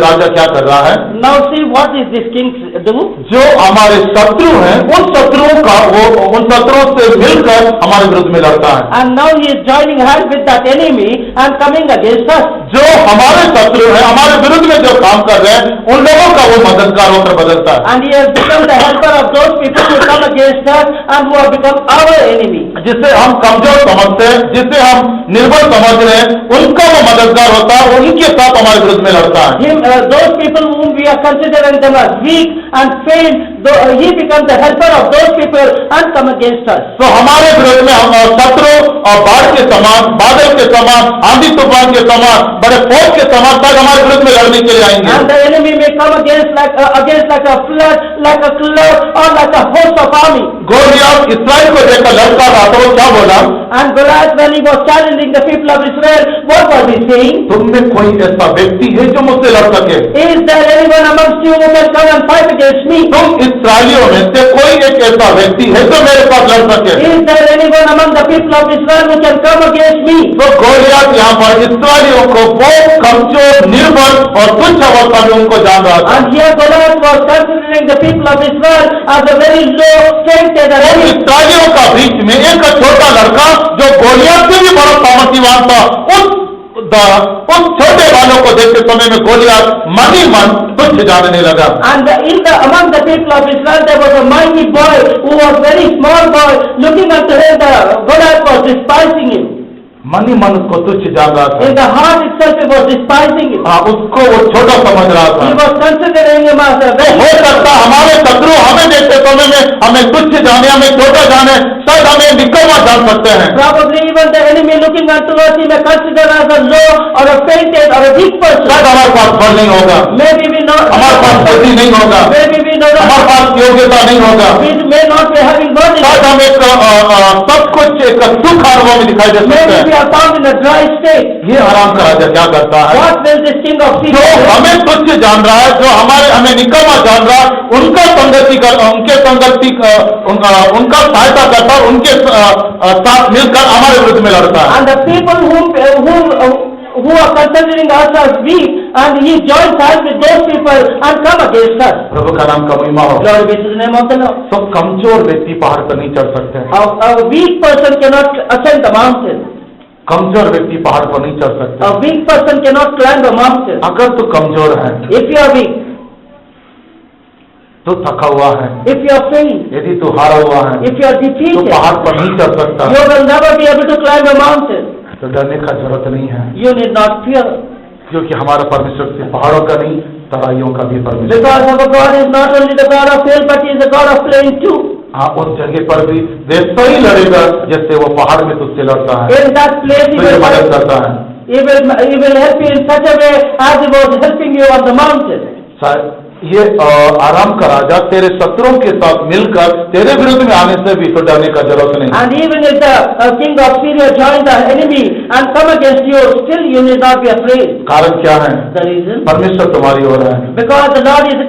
राजा क्या कर रहा है, Now see what is this king do? जो हमारे शत्रु हैं उन शत्रुओं का उन शत्रुओं से मिलकर हमारे विरुद्ध में लड़ता है। And now he is joining hands with that enemy and coming against us. जो हमारे शत्रु हैं, हमारे विरुद्ध में जो काम कर रहे हैं, उन लोगों का वो मददगार होकर बदलता है। And he has become the helper of those people who come against us and who have become our enemy. जिसे हम कमजोर समझते हैं, जिसे हम निर्बल समझ रहे हैं, उनका वो मददगार होता है, उनके साथ हमारे विरुद्ध में लड़ता है। Those people whom we are considering them as weak and faint, he becomes the helper of those people and come against us. तो हमारे विरुद्ध में हम शत्रु और बाढ़ के समान, बादल के समान, आंधी तूफान के समान, बड़े फौज के समान तक हमारे विरुद्ध में लड़ने के लिए आएंगे। And the enemy may come against like a flood, like a cloud, or like a host of army. Goliath इस्राएल को देखकर लड़का था तो वो क्या बोला? And Goliath, when he was challenging the people of Israel, what was he saying? तुम में कोई ऐसा व्यक्ति है जो मुझसे लड़ सके? Is there anyone amongst you who can come and fight against me? तुम इस्राएलियों में से कोई एक ऐसा व्यक्ति है जो मेरे साथ लड़ सके? Is there anyone among the people of Israel who can come against me? तो गोलियत यहाँ पर इस्राएलियों को बहुत कमजोर, निर्बल और तुच्छ अवस्था में उनको जान रहा था। And here Goliath was considering the people of Israel as a very low, fainted enemy. इस्राएलियों का बीच में एक छोटा लड़का जो गोलियत से भी बड़ा सामर्थ्यवान था, उस छोटे वालों को देखते समय में गोलियत मन ही मन तुच्छ जानने लगा। And among the people of Israel there was a mighty boy who was very small boy. Looking unto him, the Goliath was despising him. मन ही मन उसको तुच्छ जान रहा था। In the heart itself he was despising him. हाँ, उसको वो छोटा समझ रहा था। He was considering him as a very हो सकता हमारे शत्रु हमें देखते समय में हमें तुच्छ जाने, हमें छोटा जाने, शायद हमें निकम्मा जान सकते हैं। Probably even the enemy looking unto us, he may consider as a low or a fainted or a weak person. शायद हमारे पास फल नहीं होगा, Maybe we not. हमारे पास बुद्धि नहीं होगा, Maybe we not. हमारे पास योग्यता नहीं होगा, We may not be having knowledge. शायद हम एक सब कुछ एक सुख अनुभव में दिखाई दे सकते Maybe we हैं। are found in a dry state. ये आराम का राजा क्या करता है? What will this king of जो Syria? हमें तुच्छ जान रहा है, जो हमें निकम्मा जान रहा है, उनका संगति कर, उनका सहायता करता है, उनके साथ मिलकर हमारे विरुद्ध में लड़ता है। And the people who are considering us as weak, and he joins hands with those people and come against us. प्रभु का नाम का महिमा हो। Glory be to the name of the Lord. तो कमजोर व्यक्ति पहाड़ पर नहीं चढ़ सकते हैं। A weak person cannot ascend the mountain. कमजोर व्यक्ति पहाड़ पर नहीं चढ़ सकते। A weak person cannot climb a mountain. अगर तू कमजोर है, If you are weak, तो थका हुआ है, if you are faint, यदि तू हारा हुआ है, if you are तो defeated, पहाड़ पर नहीं चढ़ सकता। you will never be able to climb a mountain. तो डरने का जरूरत नहीं है, You need not fear, क्योंकि हमारा परमेश्वर सिर्फ पहाड़ों का नहीं, तराइयों का भी परमेश्वर। because our God is not only the God of hill, but He is the God of plain too. हाँ, उस जगह पर भी वैसा ही लड़ेगा जैसे वो पहाड़ में तुझसे लड़ता है, In that place, तो ये मदद करता है। He will help you in such a way as He was helping you on the mountain. ये आराम का राजा तेरे शत्रुओं के साथ मिलकर तेरे विरुद्ध में आने से भी तो डरने का जरूरत नहीं। And even if the king of Syria joins the enemy and come against you, still you need not be afraid. कारण क्या है? The reason? परमेश्वर तुम्हारी ओर है, Because the Lord is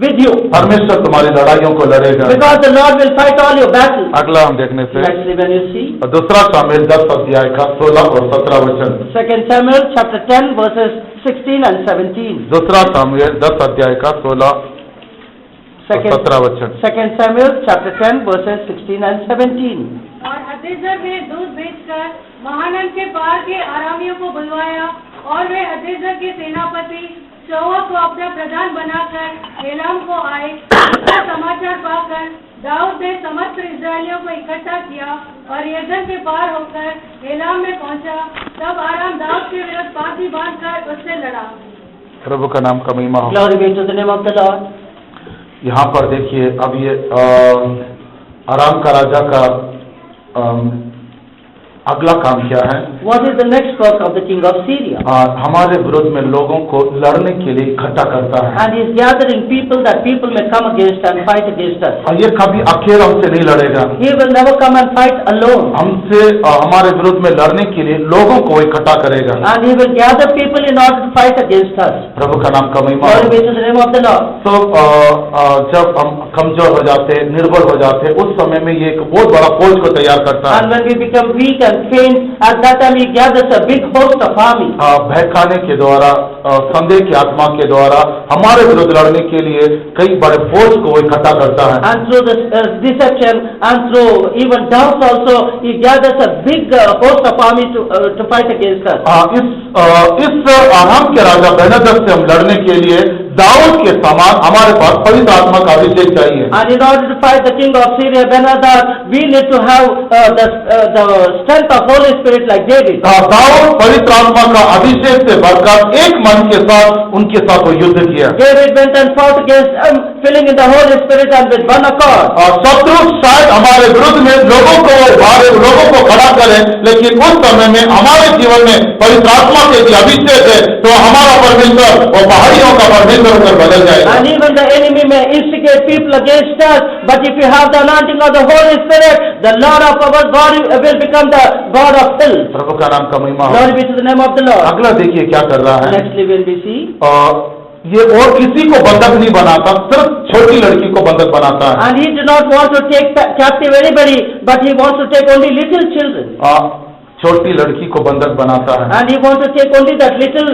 with you. परमेश्वर तुम्हारी लड़ाइयों को लड़ेगा। Because the Lord will fight all your battles. अगला हम देखने से Actually, when you see दूसरा सामुएल 10 अध्याय का 16 और 17 वचन। 2 Samuel chapter 10 verses 16 and 17. दूसरा सामुएल 10 अध्याय का 16 और 17 वचन। 2 Samuel chapter 10 verses 16 and 17. और हदेजर ने दूध भेजकर महानन के पार के आरामियों को बुलवाया, और वे हदेजर के सेनापति शोआ को अपना प्रधान बनाकर एलाम को आए। इसका समाचार पाकर दाऊद ने समस्त इस्राएलियों को इकट्ठा किया और यरदन के पार होकर एलाम में पहुंचा। तब आराम दाऊद उसके विरुद्ध पांति बांधकर उससे लड़ा। प्रभु का नाम का महिमा हो। Glory be to the name of the Lord. यहाँ पर देखिए, अब ये आराम का राजा का अगला काम क्या है? What is the next work of the king of Syria? हमारे विरोध में लोगों को लड़ने के लिए इकट्ठा करता है। And he is gathering people that people may come against and fight against us. और ये कभी अकेला हमसे नहीं लड़ेगा। He will never come and fight alone. हमसे हमारे विरोध में लड़ने के लिए लोगों को इकट्ठा करेगा। And he will gather people in order to fight against us. प्रभु का नाम का महिमा हो। Glory be to the name of the Lord. तो जब हम कमजोर हो जाते, निर्बल हो जाते, उस समय में ये एक बहुत बड़ा फौज को तैयार करता है। And when we become weak and faint, at that time he gathers a big host of army. बहकाने के द्वारा, संदेह की आत्मा के द्वारा हमारे विरुद्ध लड़ने के लिए कई बड़े फौज को इकट्ठा करता है। And through this deception and through even doubts also, he gathers a big host of army to fight against us. इस आराम के राजा बेनहदद से हम लड़ने के लिए दाऊद के समान हमारे पास पवित्र आत्मा का अभिषेक चाहिए। And in order to fight the king of Syria, Ben-Hadad, we need to have the strength of Holy Spirit like David. Dawood पवित्र आत्मा का अभिषेक से भरकर एक मन के साथ उनके साथ वो युद्ध किया। David went and fought against them, filling in the Holy Spirit and with one accord. शत्रु शायद हमारे विरुद्ध में लोगों को खड़ा करे, लेकिन उस समय में हमारे जीवन में पवित्र आत्मा के जो अभिषेक है, तो हमारा परमेश्वर और पहाड़ियों का परमेश्वर होकर बदल जाएगा। And even the enemy may instigate people against us, but if you have the anointing of the Holy Spirit, the Lord of our God will become the God of hill. प्रभु का नाम का महिमा हो। Glory be to the name of the Lord. अगला देखिए क्या कर रहा है। Nextly when we see, ये और किसी को बंधक नहीं बनाता, सिर्फ छोटी लड़की को बंधक बनाता है। and he did not want to take captive anybody, but he wants to take only little children. छोटी लड़की को बंधक बनाता है। And he wants to take only that little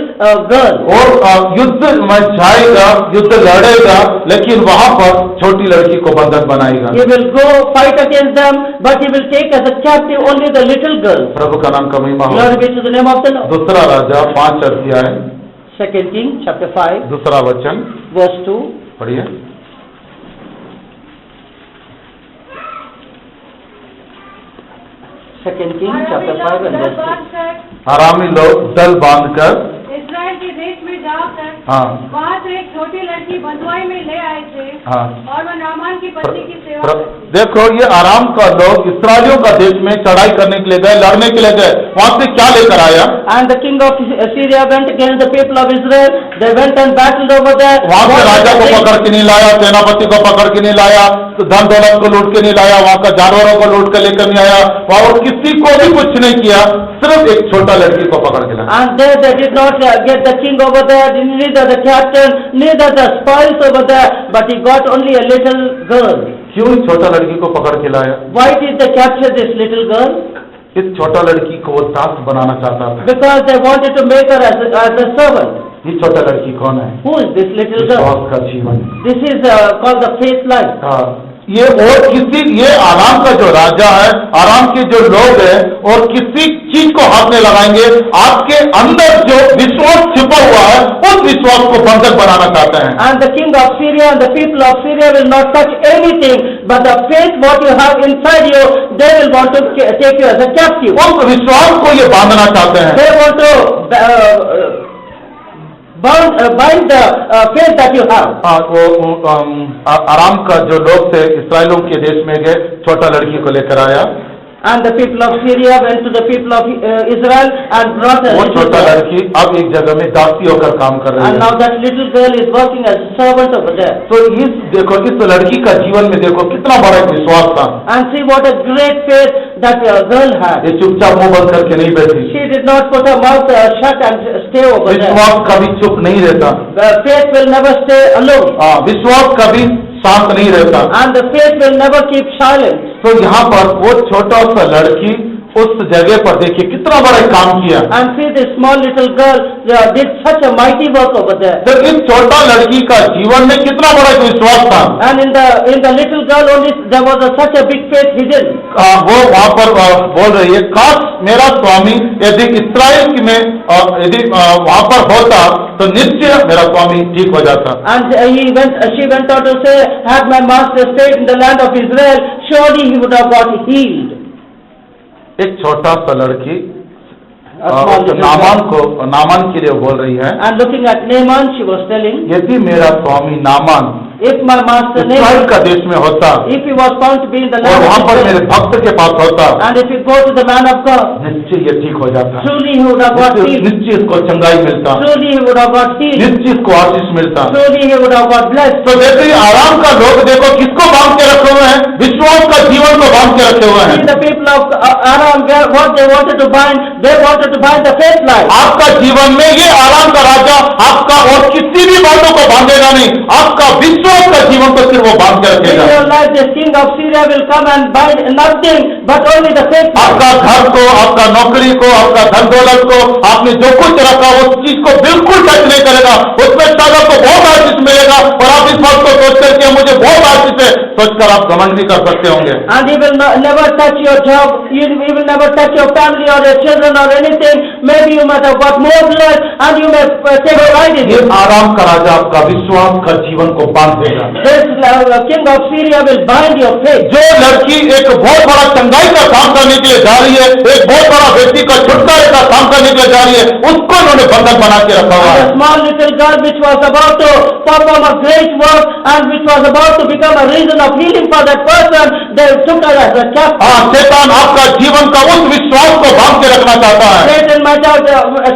girl. और युद्ध में जाएगा, युद्ध लड़ेगा, लेकिन वहां पर छोटी लड़की को बंधक बनाएगा। He will go fight against them, but he will take as a captive only the little girl. प्रभु का नाम का महिमा हो। Glory be to the name of the Lord. दूसरा राजा 5 अध्याय 2 King chapter 5 दूसरा वचन verse 2. पढ़िए। Second King chapter 5 and verse 2. आरामी लोग दल बांधकर इस्राएल के देश में जाकर वहाँ से एक छोटी लड़की बंधुआई में ले आए थे। और वह नामान की पत्नी की सेवा करती। देखो, ये आराम का लोग इसराइलियों का देश में चढ़ाई करने के लिए गए, लड़ने के लिए गए। वहां से क्या लेकर आया? And the king of Syria went against the people of Israel. They went and battled over there. वहां से राजा को पकड़ के नहीं लाया, सेनापति को पकड़ के नहीं लाया, धन दौलत को लूट के नहीं लाया, वहां का जानवरों को लूट के लेकर नहीं आया, वहां किसी को भी कुछ नहीं किया, सिर्फ एक छोटा लड़की को पकड़ के लाया। And there they did not get the king over there, neither the captain, neither the spoils over there, but he got only a little girl. क्यों छोटा लड़की को पकड़ के लाया? Why did they capture this little girl? इस छोटा लड़की को वो दास बनाना चाहता था। Because they wanted to make her as a servant. ये छोटा लड़की कौन है? Who is this little girl? विश्वास का जीवन। This is called the faith life. ये आराम का जो राजा है, आराम के जो लोग हैं, और किसी चीज को हाथ में लगाएंगे, आपके अंदर जो विश्वास छिपा हुआ है, उस विश्वास को बंधक बनाना चाहते हैं। And the king of Syria and the people of Syria will not touch anything, but the faith what you have inside you, they will want to take you as a captive. उस विश्वास को ये बांधना चाहते हैं। They want to bind the faith that you have. आराम का जो लोग थे इस्राएलों के देश में गए, छोटा लड़की को लेकर आया। And the people of Syria went to the people of Israel and brought a वो little छोटा girl. लड़की अब एक जगह में दासी होकर काम कर रही And है। now that little girl is working as a servant over there. तो देखो, इस लड़की का जीवन में देखो कितना बड़ा एक विश्वास था। And see what a great faith that girl had. ये चुपचाप मुंह बंद करके नहीं बैठी। She did not put her mouth shut and stay over there. विश्वास कभी चुप नहीं रहता। Faith will never stay alone. विश्वास कभी शांत नहीं रहता। And the faith will never keep silent. तो यहाँ पर वो छोटा सा लड़की उस जगह पर देखिए कितना बड़ा काम किया। And see this small little girl did such a mighty work over there. तो इस छोटा लड़की का जीवन में कितना बड़ा एक विश्वास था। And in the little girl only there was such a big faith hidden. वो वहाँ पर बोल रही है, काश मेरा स्वामी यदि इस्राएल में यदि वहाँ पर होता तो निश्चय मेरा स्वामी ठीक हो जाता। And she went out to say, had my master stayed in the land of Israel, surely he would have got healed. एक छोटा सा लड़की small उस little नामान के लिए बोल रही है, And looking at Naaman, she was telling, यदि मेरा स्वामी Naaman if my master Israel Naaman, का देश में होता if he was found to be in the और land वहां of पर मेरे Israel, भक्त के पास होता, and if you go to the man of God, निश्चय ये ठीक हो जाता, truly he would have got healed, निश्चय इसको चंगाई मिलता, truly he would have got healed, निश्चय इसको आशीष मिलता। truly he would have got blessed. तो देखिए आराम का लोग देखो किसको बांध के रखे हुए हैं, विश्वास का जीवन को बांध के रखे हुए हैं। See the people of Aram, what they wanted to bind, they wanted to bind the faith life. आपका जीवन में ये आराम का राजा आपका और किसी भी बातों को बांधेगा नहीं, आपका विश्वास का जीवन को सिर्फ वो बांध के In रखेगा। your life, this king of Syria will come and bind nothing but only the faith life. आपका घर को, आपका नौकरी को, आपका धन दौलत को, आपने जो कुछ रखा उस चीज को बिल्कुल टच नहीं करेगा, उसमें शायद आपको बहुत आशीष मिलेगा और आप इस बात को सोच करके मुझे बहुत आशीष है सोचकर आप घमंड भी कर सकते होंगे। And he will never touch your job, he will never touch your family or your children or anything. Maybe you might have got more blood and you may take pride in ये it. आराम का राजा आपका विश्वास का जीवन को बांध देगा। This king of Syria will bind your faith. जो लड़की एक बहुत बड़ा चंगाई का काम करने के लिए जा रही है, एक बहुत बड़ा व्यक्ति का छुटकारे का काम करने के लिए जा रही है, उसको उन्होंने बंधक बना के रखा हुआ And है। a small little girl which was about to perform a great work and which was about to become a reason of healing for that person, they took her as a captive. हाँ, शैतान आपका जीवन का उस विश्वास को बांध के रखना चाहता है।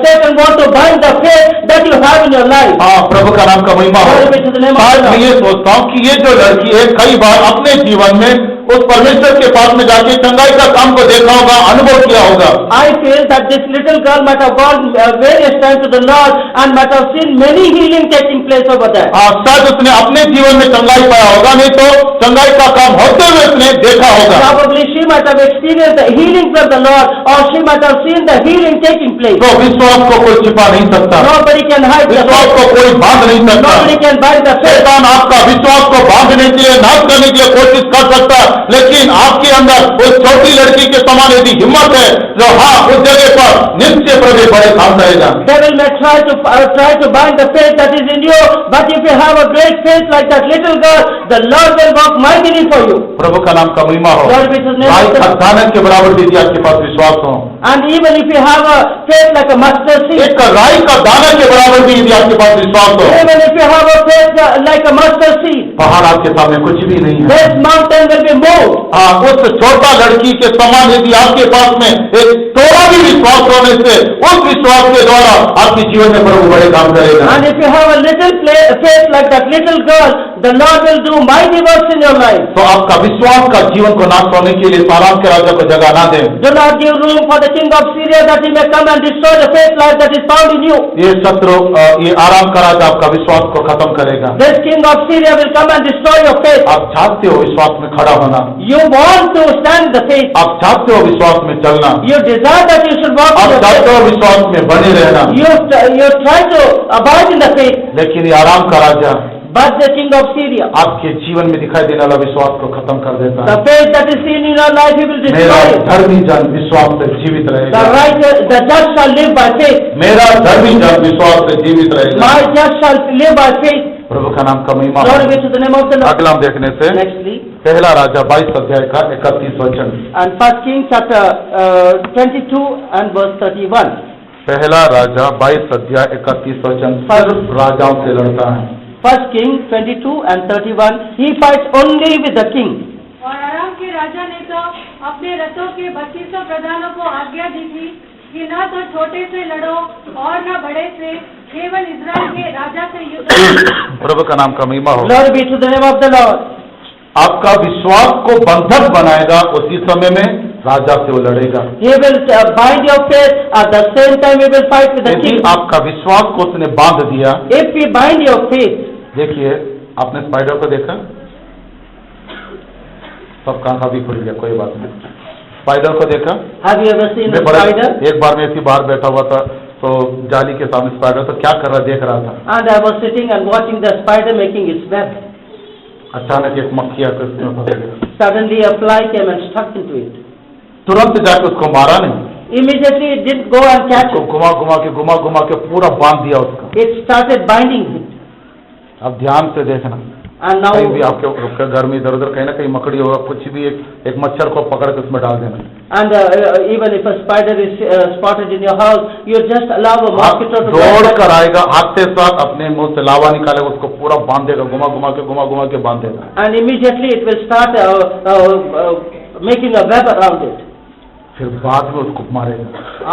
Satan want to bind the faith that you have in your life. हाँ, प्रभु का नाम का महिमा हो। Glory be to the name of शायद the मैं Lord. ये सोचता हूँ कि ये जो लड़की है कई बार अपने जीवन में उस परमेश्वर के पास में जाके चंगाई का काम को देखा होगा, अनुभव किया होगा। I feel that this little girl might have gone various times to the Lord and might have seen many healing taking place over there. हाँ, शायद उसने अपने जीवन में चंगाई पाया होगा, नहीं तो चंगाई का काम होते हुए उसने देखा होगा। Probably she might have experienced the healing from the Lord, or she might have seen the healing taking place. तो विश्वास को कोई छिपा नहीं सकता, Nobody can hide the विश्वास faith. को कोई बांध नहीं सकता। Nobody can bind the faith. शैतान आपका विश्वास को बांधने के लिए, नाश करने के लिए कोशिश कर सकता है, लेकिन आपके अंदर उस छोटी लड़की के समान यदि हिम्मत है जो हाँ उस जगह पर निश्चय प्रभु बड़े काम करेगा। Devil may try to bind the faith that is in you, but if you have a great faith like that little girl, the Lord will work mightily for you. प्रभु का नाम का महिमा हो। Glory be to the name भाई of the Lord. खदानक के बराबर यदि आपके पास विश्वास हो, And even if you have a faith like a mustard seed, एक राई का दाना के बराबर भी यदि आपके पास विश्वास हो, even if you have a faith like a mustard seed, पहाड़ आपके सामने कुछ भी नहीं है। this mountain will be moved. हाँ, उस छोटा लड़की के समान यदि आपके पास में एक थोड़ा भी विश्वास होने से उस विश्वास के द्वारा आपके जीवन में प्रभु बड़े काम करेगा। And if you have a little faith like that little girl, the Lord will do mighty works in your life. तो आपका विश्वास का जीवन को नाश होने के लिए आराम के राजा को जगह ना दें। Do not give room for the king of Syria that he may come and destroy the faith life that is found in you. ये शत्रु ये आराम का राजा आपका विश्वास को खत्म करेगा। This king of Syria will come and destroy your faith. आप चाहते हो विश्वास में खड़ा होना, You want to stand in the faith. आप चाहते हो विश्वास में चलना, You desire that you should walk in आप the चाहते faith. हो विश्वास में बने रहना, You try to abide in the faith. लेकिन ये आराम का राजा But the king of Syria, आपके जीवन में दिखाई देने वाला विश्वास को खत्म कर देता the है। faith that is seen in your life, he will मेरा destroy it. धर्मी जन विश्वास से जीवित The रहेगा। righteous, the just shall live by faith. मेरा धर्मी जन विश्वास से जीवित रहेगा। My just shall live by faith. प्रभु का नाम का महिमा हो। Glory be to the name of the Lord. अगला हम देखने से Nextly, पहला राजा 22 अध्याय का 31 वचन। and 1 Kings chapter 22 and verse 31. पहला राजा 22 अध्याय 31 वचन सिर्फ राजाओं से लड़ता है। 1 King 22 and 31. He fights only with the king. और अराम के राजा ने तो अपने रथों के 32 प्रधानों को आज्ञा दी थी कि न तो छोटे से लड़ो और न बड़े से, केवल इस्राएल के राजा से युद्ध करो। प्रभु का नाम का महिमा हो। Glory be to the name of the Lord. आपका विश्वास को बंधक बनाएगा, उसी समय में राजा से वो लड़ेगा। He will bind your faith, at the same time he will fight with the यदि king. आपका विश्वास को उसने बांध दिया, If we bind your faith, देखिए आपने स्पाइडर को देखा, सब कांखा भी खुल गया, कोई बात नहीं। स्पाइडर को देखा, have you ever seen a मैं बड़ा spider? एक बार मैं ऐसी बाहर बैठा हुआ था तो जाली के सामने स्पाइडर तो क्या कर रहा देख रहा था। And I was sitting and watching the spider making its web. अचानक एक मक्खी आकर उसमें फंस गया, Suddenly a fly came and stuck into it. तुरंत जाकर उसको मारा नहीं, Immediately it didn't go and catch उसको it. घुमा घुमा के पूरा बांध दिया उसको। It started binding it. अब ध्यान से देखना, And now, कहीं भी आपके घर में इधर उधर कहीं ना कहीं मकड़ी होगा, कुछ भी एक मच्छर को पकड़ के उसमें डाल देना। and even if a spider is spotted in your house, you just allow a mosquito to दौड़ कर आएगा, हाथ के साथ अपने मुंह से लावा निकालेगा, उसको पूरा बांध देगा, घुमा घुमा के बांध देगा। and immediately it will start making a web around it. फिर बाद में उसको मारेगा।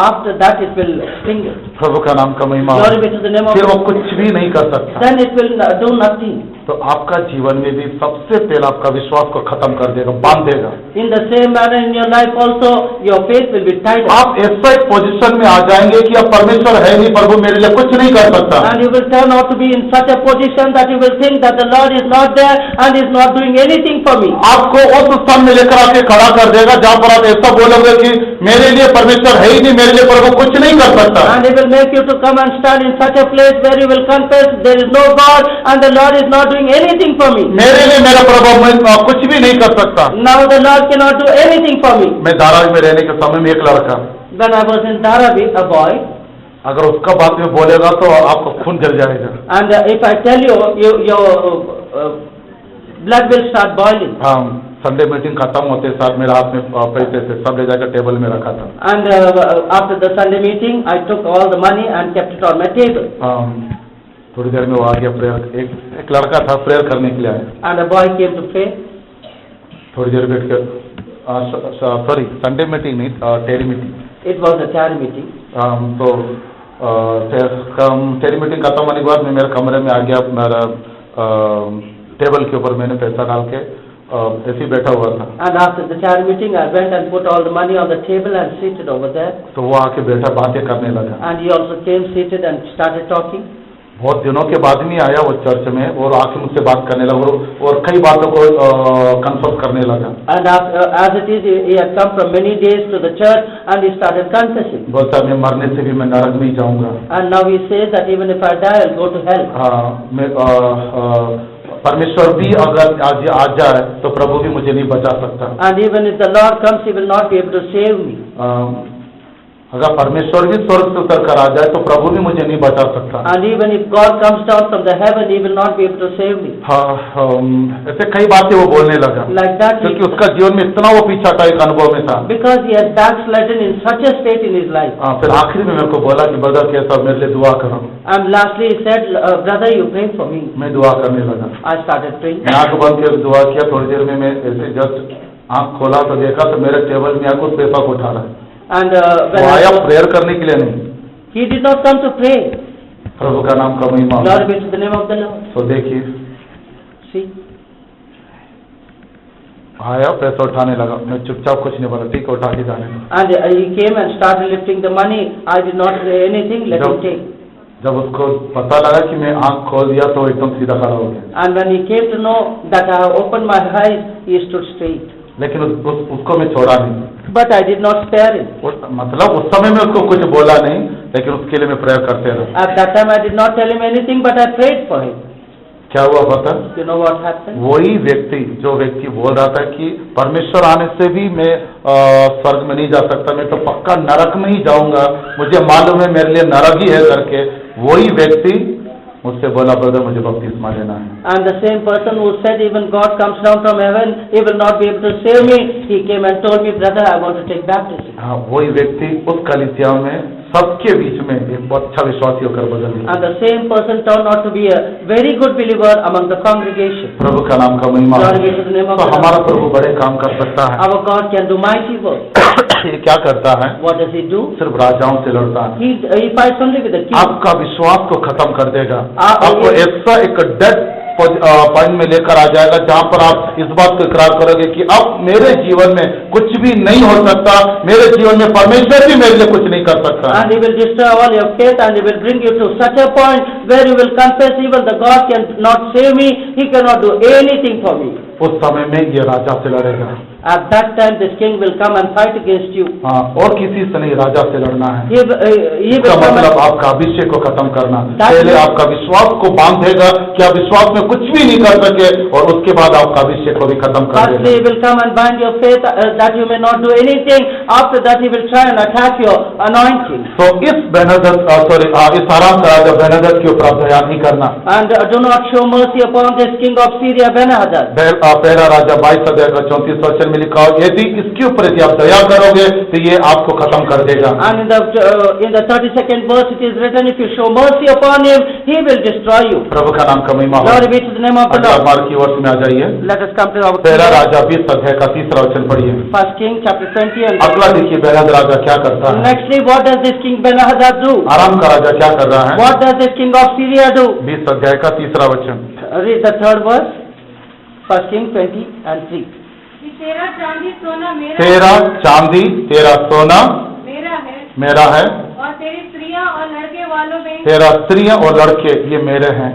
After that it will sting it. प्रभु का नाम का महिमा हो। Glory be to the name of फिर वो God. कुछ भी नहीं कर सकता। Then it will do nothing. तो आपका जीवन में भी सबसे पहले आपका विश्वास को खत्म कर देगा, बांध देगा। In the same manner in your life also, your faith will be tied up. आप ऐसा एक पोजीशन में आ जाएंगे कि अब परमेश्वर है नहीं, प्रभु मेरे लिए कुछ नहीं कर सकता। And you will turn out to be in such a position that you will think that the Lord is not there and is not doing anything for me. आपको उस स्थान में लेकर आके खड़ा कर देगा जहाँ पर आप ऐसा बोलोगे कि मेरे लिए परमेश्वर है ही नहीं, मेरे लिए प्रभु कुछ नहीं कर सकता। And He will make you to come and stand in such a place where you will confess there is no God and the Lord is not doing anything for me. मेरे लिए मेरा प्रभु कुछ भी नहीं कर सकता। Now the Lord cannot do anything for me. मैं धारावी में रहने के समय में एक लड़का, When I was in Dharavi, a boy, अगर उसका बात में बोलेगा तो आपका खून जल जाएगा। and if I tell you, your blood will start boiling. हाँ, संडे मीटिंग खत्म होते साथ मेरे हाथ में पैसे से सब ले जाकर टेबल में रखा था। And after the Sunday meeting, I took all the money and kept it on my table. थोड़ी देर में वो आ गया प्रेयर, एक लड़का था प्रेयर करने के लिए आया। And a boy came to pray. थोड़ी देर बैठ कर, सॉरी संडे मीटिंग नहीं, टेरी meeting. It was a charity meeting. तो टेरी मीटिंग खत्म होने के बाद मैं मेरे कमरे में आ गया, मेरा टेबल के ऊपर मैंने पैसा डाल के ऐसे ही बैठा हुआ था। And after the charity meeting, I went and put all the money on the table and seated over there. तो वो आके बैठा, बातें करने लगा। And he also came seated and started talking. बहुत दिनों के बाद में आया वो चर्च में, और आके मुझसे बात करने लगा और कई बातों को कन्फर्म करने लगा। And after, as it is, he had come from many days to the church and he started confessing. बोलता मैं मरने से भी मैं नरक नहीं जाऊंगा। And now he says that even if I die, I'll go to hell. मैं परमेश्वर भी अगर आज आ जाए तो प्रभु भी मुझे नहीं बचा सकता। And even if the Lord comes, he will not be able to save me. अगर परमेश्वर भी स्वर्ग से उतर कर आ जाए तो प्रभु भी मुझे नहीं बचा सकता। And even if God comes down from the heaven, he will not be able to save me. ऐसे कई बातें वो बोलने लगा, Like that, क्योंकि उसका जीवन में इतना वो पीछा था, एक अनुभव में था। because he has backslidden in such a state in his life. फिर आखिरी में मेरे को बोला कि ब्रदर कैसा, मेरे लिए दुआ करो। And lastly he said, brother, you pray for me. मैं दुआ करने लगा। I started praying. मैं आंख बंद करके दुआ किया। थोड़ी देर में मैं ऐसे जस्ट आंख खोला तो देखा तो मेरे टेबल में आकर उस पैसा को उठा रहा है। And वो आया प्रेयर करने के लिए नहीं, he did not come to pray. प्रभु का नाम का महिमा हो। Glory be to the name of the Lord. तो देखिए, See, आया पैसा उठाने लगा, मैं चुपचाप कुछ नहीं बोला, ठीक है उठा के जाने दो। and he came and started lifting the money. I did not say anything. Let him take. जब उसको पता लगा कि मैं आंख खोल दिया तो एकदम सीधा खड़ा हो गया। And when he came to know that I have opened my eyes, he stood straight. लेकिन उसको मैं छोड़ा नहीं। But I did not spare him. मतलब उस समय में उसको कुछ बोला नहीं, लेकिन उसके लिए मैं प्रेयर करते रहा। At that time I did not tell him anything, but I prayed for him. क्या हुआ पता? You know what happened? वही व्यक्ति, जो व्यक्ति बोल रहा था कि परमेश्वर आने से भी मैं स्वर्ग में नहीं जा सकता, मैं तो पक्का नरक में ही जाऊंगा, मुझे मालूम है मेरे लिए नरक ही है करके, वही व्यक्ति मुझसे बोला ब्रदर मुझे बपतिस्मा लेना है। And the same person who said even God comes down from heaven, he will not be able to save me, he came and told me, brother, I want to take baptism. हाँ, वही व्यक्ति उस कलीसिया में सबके बीच में एक बहुत अच्छा विश्वासी होकर बदल गया। And the same person turned out to be a very good believer among the congregation. प्रभु का नाम का महिमा। Glory be to the name of तो the Lord. हमारा प्रभु बड़े काम कर सकता है। Our God can do mighty work. ये क्या करता है? What does he do? सिर्फ राजाओं से लड़ता है। He fights only with the king. आपका विश्वास को खत्म कर देगा, आप आपको ऐसा एक डेड पॉइंट में लेकर आ जाएगा जहां पर आप इस बात को इकरार करोगे कि अब मेरे जीवन में कुछ भी नहीं हो सकता, मेरे जीवन में परमेश्वर भी मेरे लिए कुछ नहीं कर सकता। And he will destroy all your faith and he will bring you to such a point where you will confess even the God cannot save me, he cannot do anything for me. उस समय में ये राजा से लड़ेगा। at that time this king will come and fight against you. हाँ, और किसी से नहीं, राजा से लड़ना है। He इसका will come मतलब and, आपका अभिषेक को खत्म करना। That पहले means- आपका विश्वास को बांधेगा कि आप विश्वास में कुछ भी नहीं कर सके, और उसके बाद आपका अभिषेक को भी खत्म कर firstly देगा। he will come and bind your faith that you may not do anything. After that he will try and attack your anointing. तो इस इस आराम का राजा बेनहदद के ऊपर आप दया नहीं करना। And do not show mercy upon this king of Syria, Ben-Hadad. पहला राजा 22 अध्याय का 34 वचन में लिखा हो, यदि इसके ऊपर यदि आप दया करोगे तो ये आपको खत्म कर देगा। And in the 32nd verse it is written, if you show mercy upon him, he will destroy you. प्रभु का नाम का महिमा हो। Glory be to the name of the Lord. Mark की वर्ष में आ जाइए। Let us come to our पहला राजा 20 अध्याय का 3 वचन पढ़िए। First King chapter 20 and अगला देखिए बेनहदद राजा क्या करता है। nextly what does this king Ben-Hadad do? आराम का राजा क्या कर रहा है? What does this king of Syria do? 20 अध्याय का 3 वचन। Read the third verse. First King 20 and 3. कि तेरा चांदी सोना तेरा चांदी तेरा सोना मेरा है, मेरा है, और तेरी स्त्रियां और लड़के वालों में तेरा स्त्रियां और लड़के ये मेरे हैं।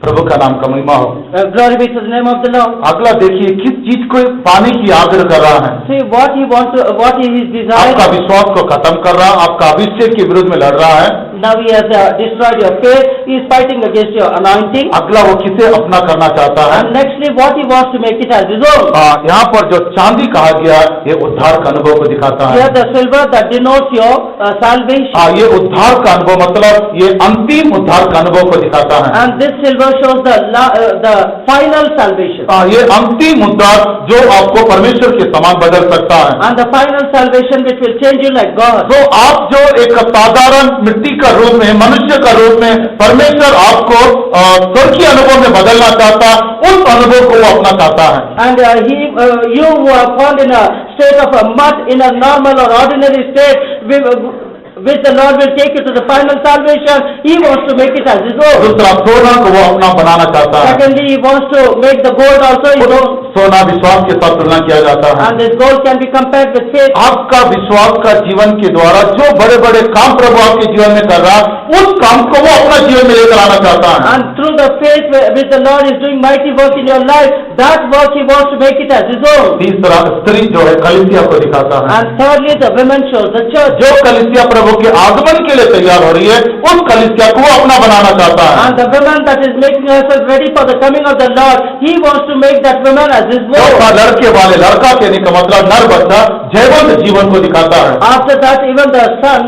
प्रभु का नाम का महिमा हो। Glory be to the name of the Lord. अगला देखिए किस चीज को पाने की आग्रह कर रहा है। See what he wants to, what he is आपका desiring. विश्वास को खत्म कर रहा, आपका अभिषेक के विरुद्ध में लड़ रहा है। Now he has destroyed your faith. He is fighting against your anointing. अगला वो किसे अपना करना चाहता है। And nextly what he wants to make it as his own. यहाँ पर जो चांदी कहा गया ये उद्धार का अनुभव को दिखाता है। Here the silver that denotes your salvation. ये उद्धार का अनुभव मतलब ये अंतिम उद्धार का अनुभव को दिखाता है। And this silver shows the final salvation. ये अंतिम उद्धार जो आपको परमेश्वर के समान बदल सकता है। And the final salvation which will change you like God. तो आप जो एक साधारण मिट्टी का रूप में, मनुष्य का रूप में, परमेश्वर आपको स्वर्गीय अनुभव में बदलना चाहता, उस अनुभव को वो अपना चाहता है। And you who are found in a state of a mud, in a normal or ordinary state, which the Lord will take you to the final salvation, He wants to make it as His own. दूसरा सोना को वो अपना बनाना चाहता है। Secondly, He wants to make the gold also His own. सोना विश्वास के साथ तुलना किया जाता है। And this gold can be compared with faith. आपका विश्वास का जीवन के द्वारा जो बड़े बड़े काम प्रभु आपके जीवन में कर रहा, उस काम को वो अपना जीवन में लेकर आना चाहता है। And through the faith which the Lord is doing mighty work in your life, that work He wants to make it as His own. तीसरा स्त्री जो है कलीसिया को दिखाता है। And thirdly, the women shows the church. जो कलीसिया प्रभु के आगमन के लिए तैयार हो रही है, उस कलीसिया को वो अपना बनाना चाहता है। And the woman that is making herself ready for the coming of the Lord, He wants to make that woman as His own. लड़के वाले लड़का कहने का मतलब नर बच्चा जैवंत जीवन को दिखाता है। After that, even the son,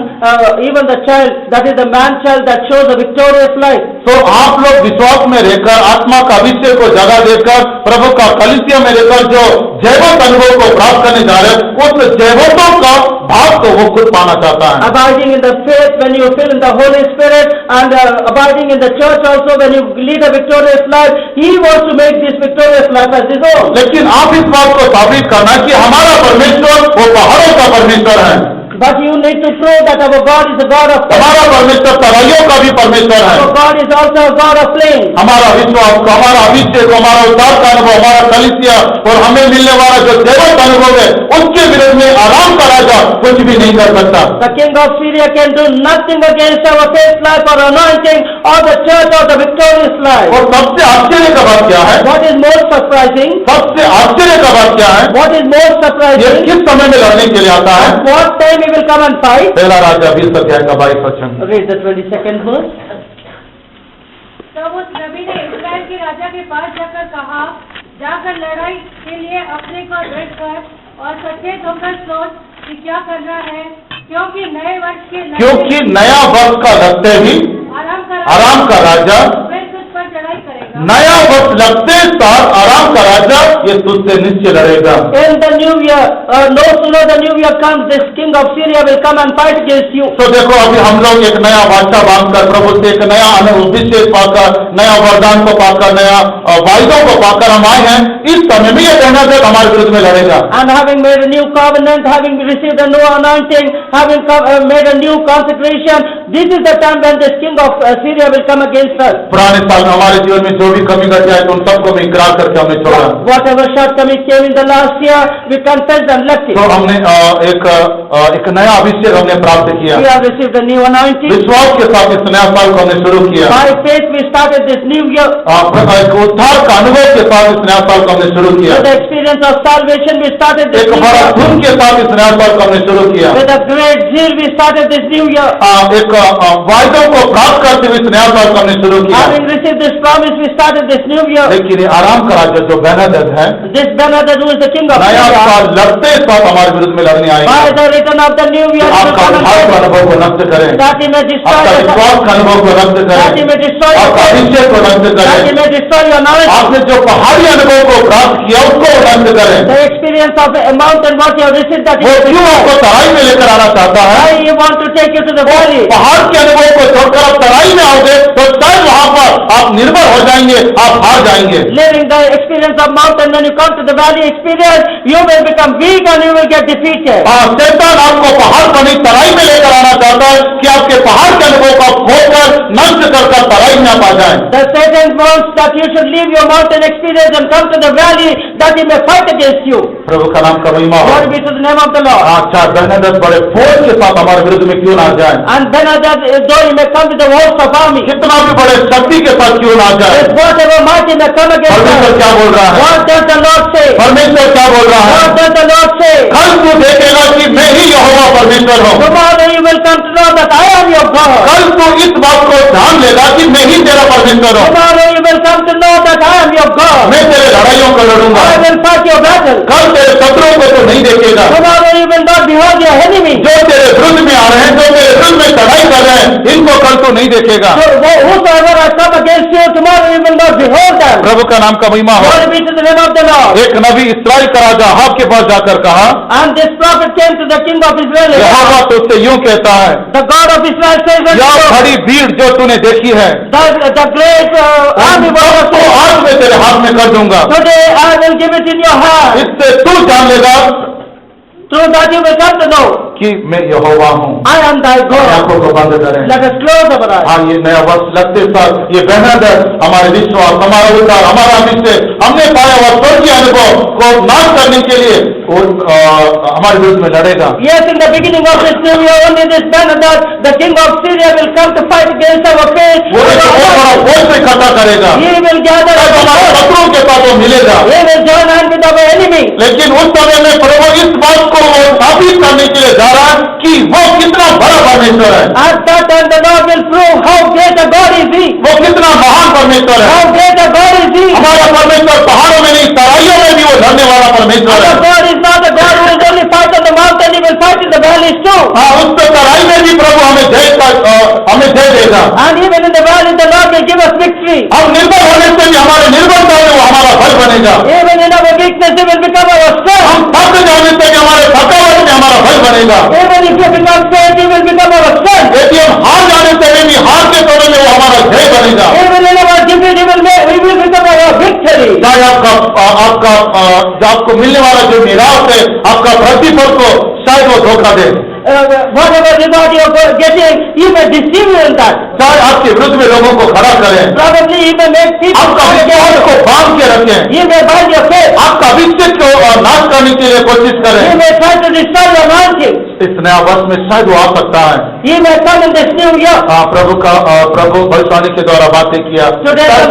even the child, that is the man child that shows a victorious life. तो आप लोग विश्वास में रहकर आत्मा का अभिषेक को जगह देकर प्रभु का कलीसिया में रहकर जो जैवंत अनुभव को प्राप्त करने जा रहे हैं, उस जैवंतों का भाग को वो खुद पाना चाहता है। Abiding in the faith when you fill in the Holy Spirit, and abiding in the church also when you lead a victorious life, He wants to make this victorious life as His own. लेकिन आप इस बात को साबित करना कि हमारा परमेश्वर वो पहाड़ों का परमेश्वर है। But you need to prove that our God is a God of fire. हमारा परमेश्वर तराइयों का भी परमेश्वर है। Our God is also a God of flame. हमारा विश्वास, हमारा अभिषेक, हमारा उद्धार का अनुभव, हमारा कलीसिया और हमें मिलने वाला जो जैवंत अनुभव है, उसके विरुद्ध में आराम का राजा कुछ भी नहीं कर सकता। The king of Syria can do nothing against our faith life or anointing or the church or the victorious life. और सबसे आश्चर्य का बात क्या है? What is most surprising? सबसे आश्चर्य का बात क्या है? What is most ये surprising? किस समय में लड़ने के लिए आता है? At what time he will come and fight? पहला राजा 20 अध्याय का 22 वचन। Read the 22nd verse. तब उस नबी ने इस्राएल के राजा के पास जाकर कहा, जाकर लड़ाई के लिए अपने को दृढ़ कर और सचेत होकर सोच कि क्या करना है, क्योंकि नए वर्ष के क्योंकि नया वर्ष का लगते ही आराम का राजा फिर तुझ पर चढ़ाई करेगा। नया वर्ष लगते साथ आराम का राजा ये तुझसे निश्चय लड़ेगा। In the new year, no sooner the new year comes, this king of Syria will come and fight against you. तो देखो अभी हम लोग एक नया वाचा बांधकर प्रभु से एक नया अभिषेक पाकर, नया वरदान को पाकर, नया वायदों को पाकर हम आए हैं। इस समय में ये कहना जब हमारे विरुद्ध में लड़ेगा। And having made a new covenant, having received a new anointing, having made a new consecration, this is the time when this king of Syria will come against us. पुराने साल में हमारे जीवन में जो भी कमी घट जाए तो उन सबको मैं इकरार करके हमने छोड़ा। Whatever shortcomings came in the last year, we confessed and left it. तो हमने एक एक नया अभिषेक हमने प्राप्त किया। We have received a new anointing. विश्वास के साथ इस नया साल को हमने शुरू किया। By faith we started this new year. एक उद्धार का अनुभव के साथ इस नया साल को हमने शुरू किया। With the experience of salvation we started this एक new बड़ा year. धूम के साथ इस नया साल को हमने शुरू किया। With a great zeal we started this new year. एक वायदों को प्राप्त करते हुए इस नया साल को हमने शुरू किया। Having received this promise we started this new year. लेकिन ये आराम का राज्य जो बेनहदद है, This Benhadad who is the king of नया Syria, साल लड़ते साथ हमारे विरुद्ध में लड़ने आएगा। by the return of the new year, आपका उद्धार का अनुभव को नष्ट करें, that he may destroy आपका the विश्वास का अनुभव को नष्ट that he करें, may destroy your आपका faith, अभिषेक को नष्ट that he करें, may destroy your knowledge. आपने जो पहाड़ी अनुभव को प्राप्त किया उसको नष्ट करें। The experience of a mountain, what you have received, that वो is क्यों आपको तराई में लेकर आना चाहता है? why you want to take you to the valley. पहाड़ के अनुभव को छोड़कर आप तराई में आओगे तो शायद वहां पर आप निर्भर हो जाएंगे, आप हार जाएंगे। Living the experience of mountain, when you come to the valley experience, you will become weak and you will get defeated. शैतान आपको पहाड़ पर नहीं तराई में लेकर आना चाहता है कि आपके पहाड़ के अनुभव को खोकर नष्ट कर तराई में आप आ जाए। The Satan wants that you should leave your mountain experience and come to the valley that he may fight against you. प्रभु का नाम का महिमा हो। Glory be to the name of the Lord. अच्छा, बेनहदद बड़े फौज के साथ हमारे विरुद्ध में क्यों ना जाए? And Benhadad, though he may come with the host of army, कितना भी बड़े शक्ति के साथ क्यों ना जाए? with whatever might he may come against परमेश्वर us. क्या बोल रहा है? What does the Lord say? परमेश्वर क्या बोल रहा है? What does the Lord say? कल तू देखेगा कि मैं ही यहोवा परमेश्वर हूँ। Tomorrow you will come to know that I am your God. कल तू इस बात को ध्यान लेगा कि मैं ही तेरा परमेश्वर हूँ। Tomorrow you will come to know that I am your God. मैं तेरे लड़ाइयों को लड़ूंगा। I will fight your battle. कल तेरे शत्रुओं को तो नहीं देखेगा। Tomorrow you will not behold your enemy. जो तेरे विरुद्ध में आ रहे हैं, जो तेरे विरुद्ध में चढ़ाई कर रहे हैं, इनको कल तो नहीं देखेगा। So whosoever has come against you, tomorrow you will not behold them. प्रभु का नाम का महिमा हो। Glory be to the name of the Lord. एक नबी इस्राएल का राजा अहाब के पास जाकर कहा, And this prophet came to the king of Israel. यहोवा तो उससे यूं कहता है, The God of Israel says unto यह you, बड़ी भीड़ जो तूने देखी है, the great army तो was आज मैं तेरे हाथ में कर दूंगा। today I will give it in your hand. इससे तू जान लेगा Through that you will come to know कि मैं यहोवा हूँ। I am thy God. आंखों को बंद करें। Let us close our eyes. हाँ, ये नया वर्ष लगते साथ ये बेनहदद हमारे विश्वास, हमारा उद्धार, हमारा अभिषेक, हमने पाया हुआ स्वर्गीय अनुभव को नाश करने के लिए वो हमारे विरुद्ध में लड़ेगा। Yes, in the beginning of this new year, only this Benhadad, the king of Syria, will come to fight against our faith. वो एक बहुत बड़ा फौज से इकट्ठा करेगा। He will gather तब हमारे us. शत्रुओं के साथ वो मिलेगा। He will join hand with our enemy. लेकिन उस समय में प्रभु इस बात को वो साबित करने के लिए जा रहा है कि वो कितना बड़ा परमेश्वर है, At that time the Lord will prove how great a God is He. वो कितना महान परमेश्वर है। How great a God is He. हमारा परमेश्वर पहाड़ों में नहीं, तराइयों में भी वो लड़ने वाला परमेश्वर Our है। God is not a God who will only fight on the mountain, He will fight in the valleys too. हाँ, उस तराई में भी प्रभु हमें जय देगा। And even in the valley the Lord will give us victory. हम निर्भर होने से भी हमारे निर्भरता में वो हमारा बल बनेगा। Even in our weakness He will become our strength. हम थक जाने से भी हमारे थकावट में हमारा बल बनेगा। Even if you become faint He will become our strength. यदि हम हार जाने से भी हार के समय में वो हमारा जय बनेगा। Even in our defeat He will become our victory. चाहे आपको मिलने वाला जो निराश है, आपका प्रतिफल को शायद वो धोखा दे, Whatever reward you are getting, He may deceive you in that. चाहे आपके विरुद्ध में लोगों को खड़ा करें, Probably He may make people आपका विश्वास को बांध के रखें, He may bind your faith. आपका अभिषेक को नाश करने के लिए कोशिश He करें। may try to destroy your anointing. इस नया वर्ष में शायद वो आ सकता है। He may come in this new year. प्रभु भविष्यवाणी के द्वारा बातें किया,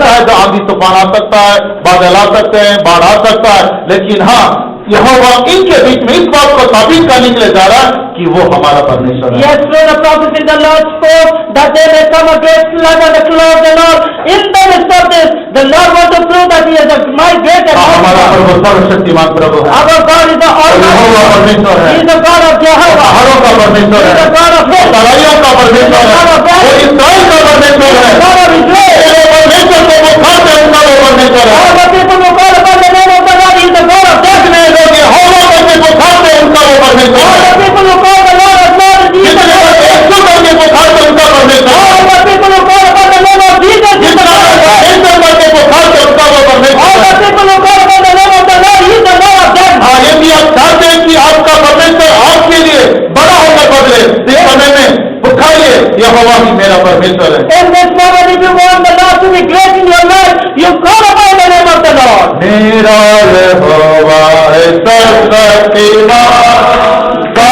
शायद आंधी तूफान आ सकता है, बादल आ सकते हैं, बाढ़ आ सकता है, लेकिन हाँ, यहोवा इनके बीच में इस बात को साबित करने के लिए जा रहा है कि वो हमारा परमेश्वर है। Yes, through the prophecy the Lord spoke that there may come a great flood and the flood of the Lord. In the midst of this, the Lord wants to prove that He is my great and हमारा mighty God. प्रभु सर्वशक्तिमान प्रभु है। Our God is the Jehovah Almighty. परमेश्वर है। He is the God of Jehovah. पहाड़ों का परमेश्वर He is है, the God of heaven. तराइयों का परमेश्वर है, वो इस्राएल का परमेश्वर है। God of Israel. वो परमेश्वर को पुकारते हैं, उनका वो परमेश्वर है। All the people who call upon the name of the Lord, He is the God of death. जितने लोग यहोवा करके पुकारते हैं, उनका वो परमेश्वर All है। the people who call the Lord of Lords, He is the जितने God लोग of death. यीशु करके पुकारते हैं, उनका परमेश्वर है। All the people who call upon the name of Jesus, He is the जितना God of लोग death. परमेश्वर करके पुकारते हैं, उनका वो परमेश्वर All है। the people who call upon the name of the Lord, He is the God of death. हाँ, यदि आप चाहते हैं कि आपका परमेश्वर आपके लिए बड़ा होकर बदले, इस समय में पुकारिए, यहोवा ही मेरा परमेश्वर है। In this moment, if you want the Lord to be great in your life, you call upon the name of the Lord. मेरा यहोवा है सर्वशक्तिमान,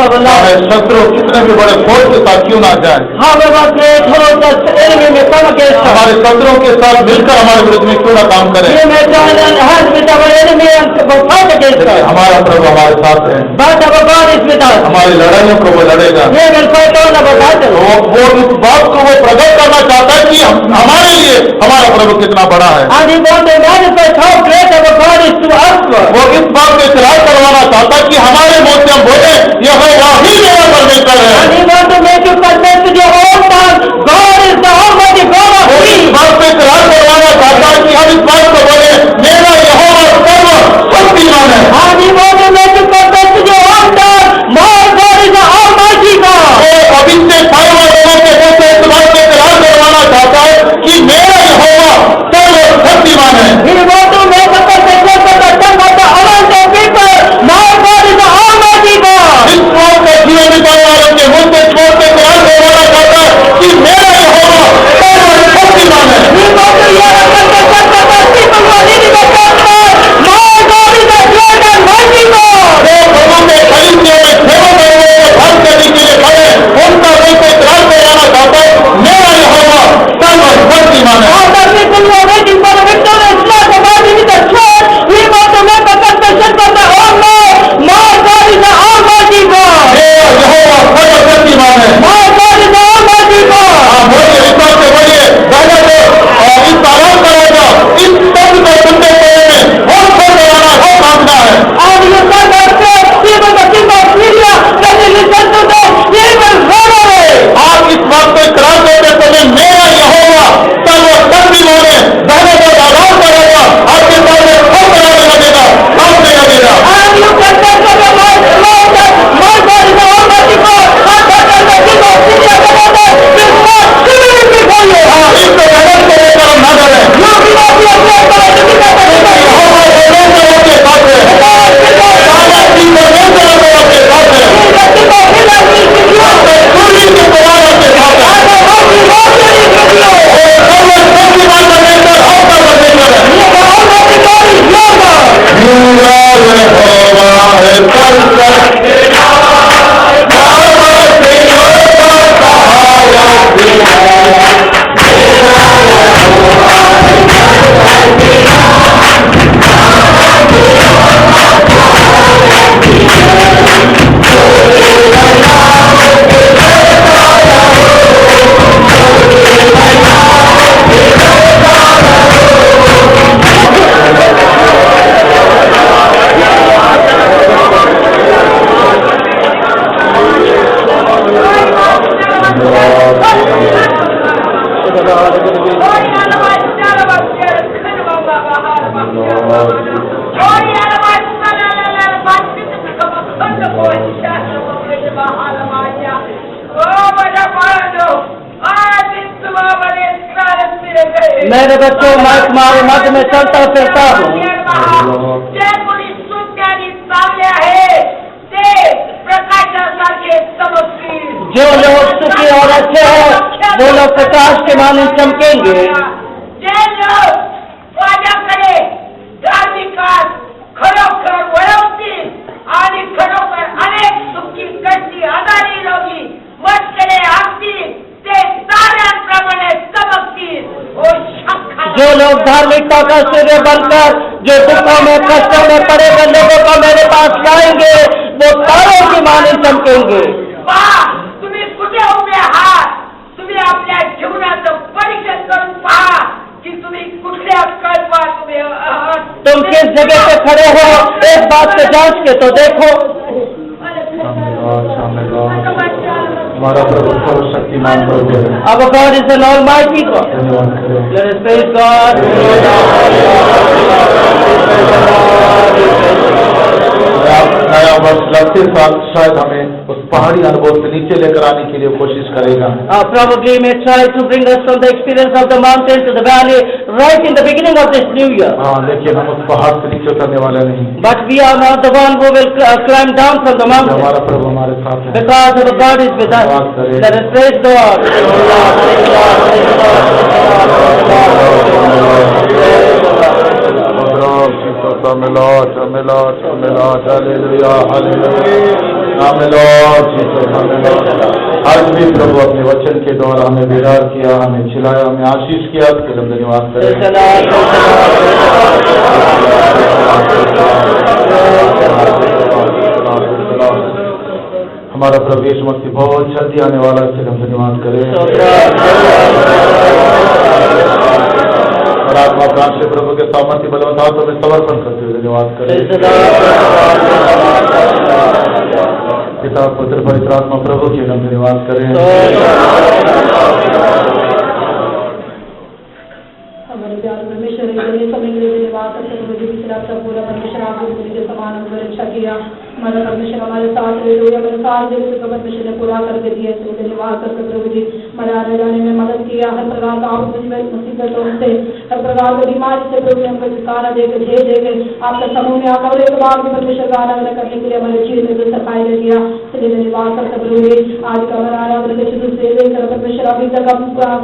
our life. हमारे शत्रु कितने भी बड़े फोर्स के साथ क्यों ना जाए, However great through the enemy may come against us, हमारे शत्रुओं के साथ मिलकर हमारे विरुद्ध में क्यों ना काम करें, we may join and hand with our enemy and fight against लेकिन us. हमारा प्रभु हमारे साथ है, But our God is with us. हमारी लड़ाइयों को वो लड़ेगा। He will fight all our तो battles. वो इस बात को वो प्रकट करना चाहता है कि हमारे लिए हमारा प्रभु कितना बड़ा है। And he wants to manifest how great our God is to us. वो इस बात को इकरार करवाना चाहता है कि हमारे मुंह से हम बोले यहोवा ही मेरा परमेश्वर है। And he wants to make you confess with your own tongue, God is the Almighty God of वो इस peace. बात को इकरार करवाना चाहता है कि हम इस बात को बोले मेरा यहोवा सर्वशक्तिमान है। And he wants to make you confess with your own tongue, my God is the Almighty God. वो अभिषेक पाए हुए लोगों के मुंह से इस बात को इकरार करवाना चाहता है कि मेरा यहोवा सर्वशक्तिमान है। He wants to make a confession from the tongue of the anointed people, my God is the Almighty God. विश्वास का जीवन बिताने वालों के मुंह से इस बात को इकरार करवाना चाहता है कि मेरा यहोवा सर्वशक्तिमान है। He wants to hear a confession from the people who are living the gospel, my God is the great and mighty God. वो प्रभु के कलीसिया में सेवा करने को भाग करने के लिए खड़े उनका मुंह से इकरार करवाना चाहता है मेरा यहोवा सर्वशक्तिमान है। All the people who are waiting for the victorious love of God in the church, we want to make a confession from the own mouth, my God is the Almighty God. मेरा यहोवा सर्वशक्तिमान है। My God is the Almighty God. आप बोलिए विश्वास से बोलिए पहले तो इस आराम का राजा इस शब्द को सुनते हुए और खोल देना वो मांगना है। And you can not say, even the king of Syria, when he listen to them, he will run away. आप इस बात को इकरार करते समय मेरा यहोवा सर्वशक्तिमान है पहले तो आराम का राजा आपके सामने खोल कराने लगेगा कांपने लगेगा। And you can say to the Lord that my God is the Almighty God, and that the king of Syria commander will not kill before you. इसको बदल के लेकर हम न डरें। You will not be afraid by the king of Syria. यहोवा परमेश्वर के साथ है। राजा की परमेश्वर के साथ है। The king of Syria is with you. सूर्य के सवार के साथ है। And the mighty Lord is with you. सर्वशक्तिमान परमेश्वर आपका परमेश्वर है। The Almighty God is your God. मेरा यहोवा है मेरे बच्चों मैं तुम्हारे मध्य में चलता फिरता हूँ जो लोग सुखी और अच्छे हैं वो लोग प्रकाश के माने चमकेंगे जे लोग माझ्याकडे धार्मिकात खरोखर वळवतील आणि खरोखर अनेक सुखी कष्टी आधारी रोगी मस्करे असतील ते ताऱ्यांप्रमाणे चमकतील ओ शंखा जो लोग धार्मिकता का सूर्य बनकर जो दुखों में कष्टों में पड़े हुए लोगों को मेरे पास लाएंगे वो तारों की माने चमकेंगे पहा तुम्ही कुठे उभे आहात तुम्ही आपल्या जीवनाचं परीक्षण करून पहा की तुम्ही कुठल्या कल्पात तुम्ही आहात तुम किस जगह पे खड़े हो एक बात से जांच के तो देखो हमारा प्रभु सर्वशक्तिमान प्रभु है। Our God is an almighty God. धन्यवाद करें। Let us praise God. नया वर्ष लगते साथ शायद हमें उस पहाड़ी अनुभव से नीचे लेकर आने के लिए कोशिश करेगा। Probably may try to bring us from the experience of the mountain to the valley right in the beginning of this new year. हाँ, लेकिन हम उस पहाड़ से नीचे उतरने वाले नहीं। But we are not the one who will climb down from the mountain. हमारा प्रभु हमारे साथ है। Because our God is with us. Let us praise God. Milosh, Milosh, Milosh, Hallelujah, Hallelujah. हमें लॉर्ड जीसस, हमें लॉर्ड। आज भी प्रभु अपने वचन के द्वारा हमें बेदार किया, हमें छिलाया, हमें आशीष किया, फिर हम धन्यवाद करें। हमारा प्रभु यीशु मसीह बहुत जल्दी आने वाला है, फिर हम धन्यवाद करें। और आत्मा प्राण से प्रभु के सामर्थ्य बलवंत हाथों में समर्पण करते हुए धन्यवाद करें। पिता पुत्र पवित्र आत्मा प्रभु के नाम धन्यवाद करें। हमारे प्यारे परमेश्वर के समय के लिए धन्यवाद करते हुए पूरा परमेश्वर आपको के समान रक्षा किया। हमारा परमेश्वर हमारे साथ रहे, हमारे साथ जो परमेश्वर ने पूरा करके दिया, इसलिए धन्यवाद करते प्रभु जी। हमारे आने जाने में मदद किया, हर प्रकार का आप मुसीबतों से, हर प्रकार की बीमारी से प्रभु हमको छुटकारा देकर भेज देंगे। आपके समूह में आकर एक बार भी परमेश्वर का आराधना करने के लिए हमारे जीवन में जो सफाई ने किया, इसलिए धन्यवाद करते प्रभु जी। आज का हमारा आराधना के शुरू से लेकर परमेश्वर अभी तक हम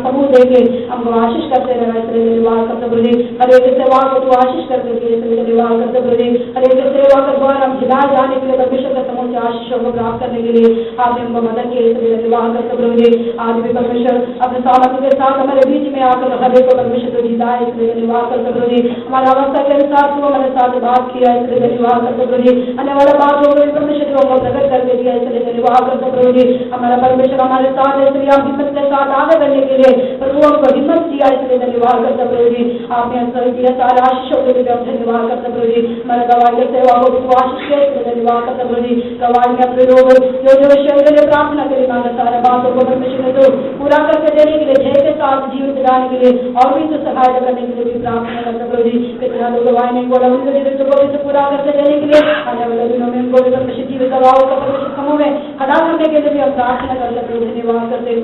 समूह देके हमको आशीष करते रहे, इसलिए धन्यवाद करते प्रभु जी। हर एक सेवा को तू आशीष करते दिए, इसलिए धन्यवाद करते प्रभु जी। हर एक सेवा के द्वारा हम खिलाए जाने के लिए परमेश्वर के समूह से आशीषों को प्राप्त करने के लिए आपने हमको मदद की, इसलिए धन्यवाद करते प्रभु जी। आज भी परमेश्वर अपने सामर्थ्य के साथ हमारे बीच में आकर हर एक को परमेश्वर को जीता है, इसलिए धन्यवाद करते प्रभु जी। हमारे अवस्था के अनुसार तू हमारे साथ बात किया, इसलिए धन्यवाद करते प्रभु जी। आने वाला बात होगा परमेश्वर को प्रकट करके दिया, इसलिए धन्यवाद करते प्रभु जी। हमारा परमेश्वर हमारे साथ है, इसलिए आप हिम्मत के साथ आगे बढ़ने के लिए प्रभु हमको हिम्मत दिया, इसलिए धन्यवाद करते प्रभु जी। आपने असर दिया सारे आशीषों के लिए धन्यवाद करते प्रभु जी। हमारे गवाही के सेवा को तू आशीष के, इसलिए धन्यवाद करते प्रभु जी। गवाही में अपने लोग जो जो विषय के लिए प्रार्थना करें, मांगे सारे बातों को परमेश्वर ने तो पूरा करके देने के लिए, जय के साथ जीवन दिलाने के लिए और भी तो सहायता करने के लिए भी प्रार्थना करते प्रभु जी। कितना लोग गवाही नहीं बोला, उनके जीवन को पूरा करके देने के लिए आने वाले दिनों में उनको भी परमेश्वर जीवित गवाहों को परमेश्वर समूह में खड़ा करने के लिए भी हम प्रार्थना करते प्रभु, धन्यवाद करते।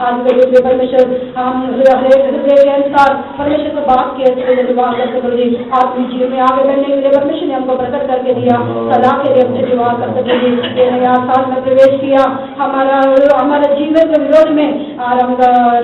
आज के परमेश्वर हम हृदय के अनुसार परमेश्वर से बात किया, धन्यवाद करते प्रभु जी। आत्मी जीवन में आगे बढ़ने के लिए परमेश्वर ने हमको प्रकट करके दिया, सलाह के लिए हम धन्यवाद करते प्रभु जी। ये नया साल में प्रवेश किया, हमारे जीवन के विरोध में और हम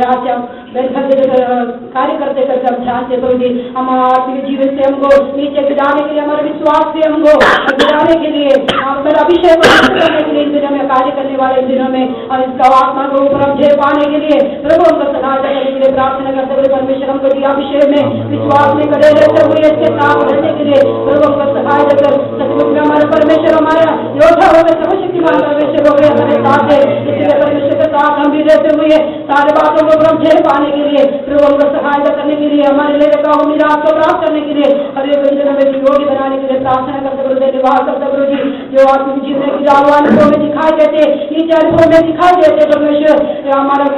राज्य कार्य करते करते हम ध्यान से प्रभु जी। हमारा आत्मिक जीवन से हमको नीचे गिराने के लिए, हमारे विश्वास से हमको गिराने के लिए, हमारे अभिषेक करने के लिए इन दिनों में कार्य करने वाले इन दिनों में और इसका आत्मा को ऊपर हम जय पाने के लिए प्रभु हमको सहायता करने के लिए प्रार्थना करते हुए परमेश्वर हमको दिया अभिषेक में विश्वास में खड़े रहते हुए इसके साथ रहने के लिए प्रभु हमको सहायता कर। सचमुच में हमारे परमेश्वर हमारा योद्धा हो गए, सर्वशक्तिमान परमेश्वर हो गए हमारे साथ है, इसलिए परमेश्वर के साथ हम भी रहते हुए सारे बातों को हम जय पाने के लिए प्रभु हमको सहायता करने के लिए, हमारे लिए रखा उम्मीद को प्राप्त करने के लिए, हर एक दिनों में योग्य बनाने के लिए प्रार्थना करते हुए धन्यवाद करते प्रभु जी। जो आत्मिक जीवन की जागवानियों में दिखाई देते, नीचे अनुभव में दिखाई देते परमेश्वर, हमारे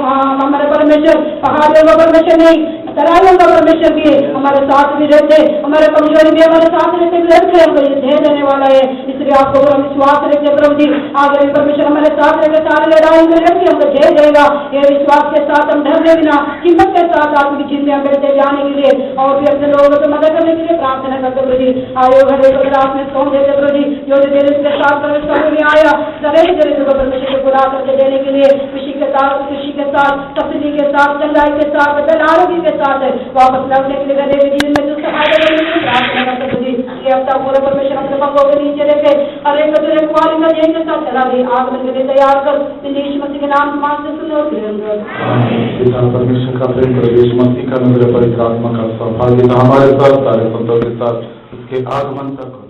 परमेश्वर पहाड़ों का परमेश्वर नहीं, तराइयों का परमेश्वर भी हमारे साथ भी रहते, हमारे कमजोरी भी हमारे साथ रहते रहते हमको ये ध्येय देने वाला है, इसलिए आपको हम विश्वास रखते प्रभु जी। आगे भी परमेश्वर हमारे साथ रहकर सारे लड़ाई में रहते हमको ध्येय देगा, ये विश्वास के साथ हम डरने बिना हिम्मत के साथ आपकी जिंदगी में बैठते जाने के लिए और भी अपने लोगों को मदद करने के लिए प्रार्थना करते प्रभु जी। आयो हर एक रात में सौंप देते प्रभु जी, जो देर के साथ परमेश्वर में आया सरे को परमेश्वर को पूरा करके देने के लिए खुशी के साथ सब्सिडी के साथ चंगाई के साथ आरोग्य के साथ वापस लौटने के लिए गधे के जीवन में जो सहायता करने के लिए प्रार्थना करते प्रभु जी। ये हफ्ता पूरा परमेश्वर अपने पंखों के नीचे रखे हर एक कुआरी में जय के साथ चला दी आगमन के लिए तैयार कर, यीशु मसीह के नाम मांग से सुनो परमेश्वर का प्रेम, यीशु मसीह का पवित्र आत्मा का सौभाग्य हमारे साथ सारे संतों के साथ उसके आगमन तक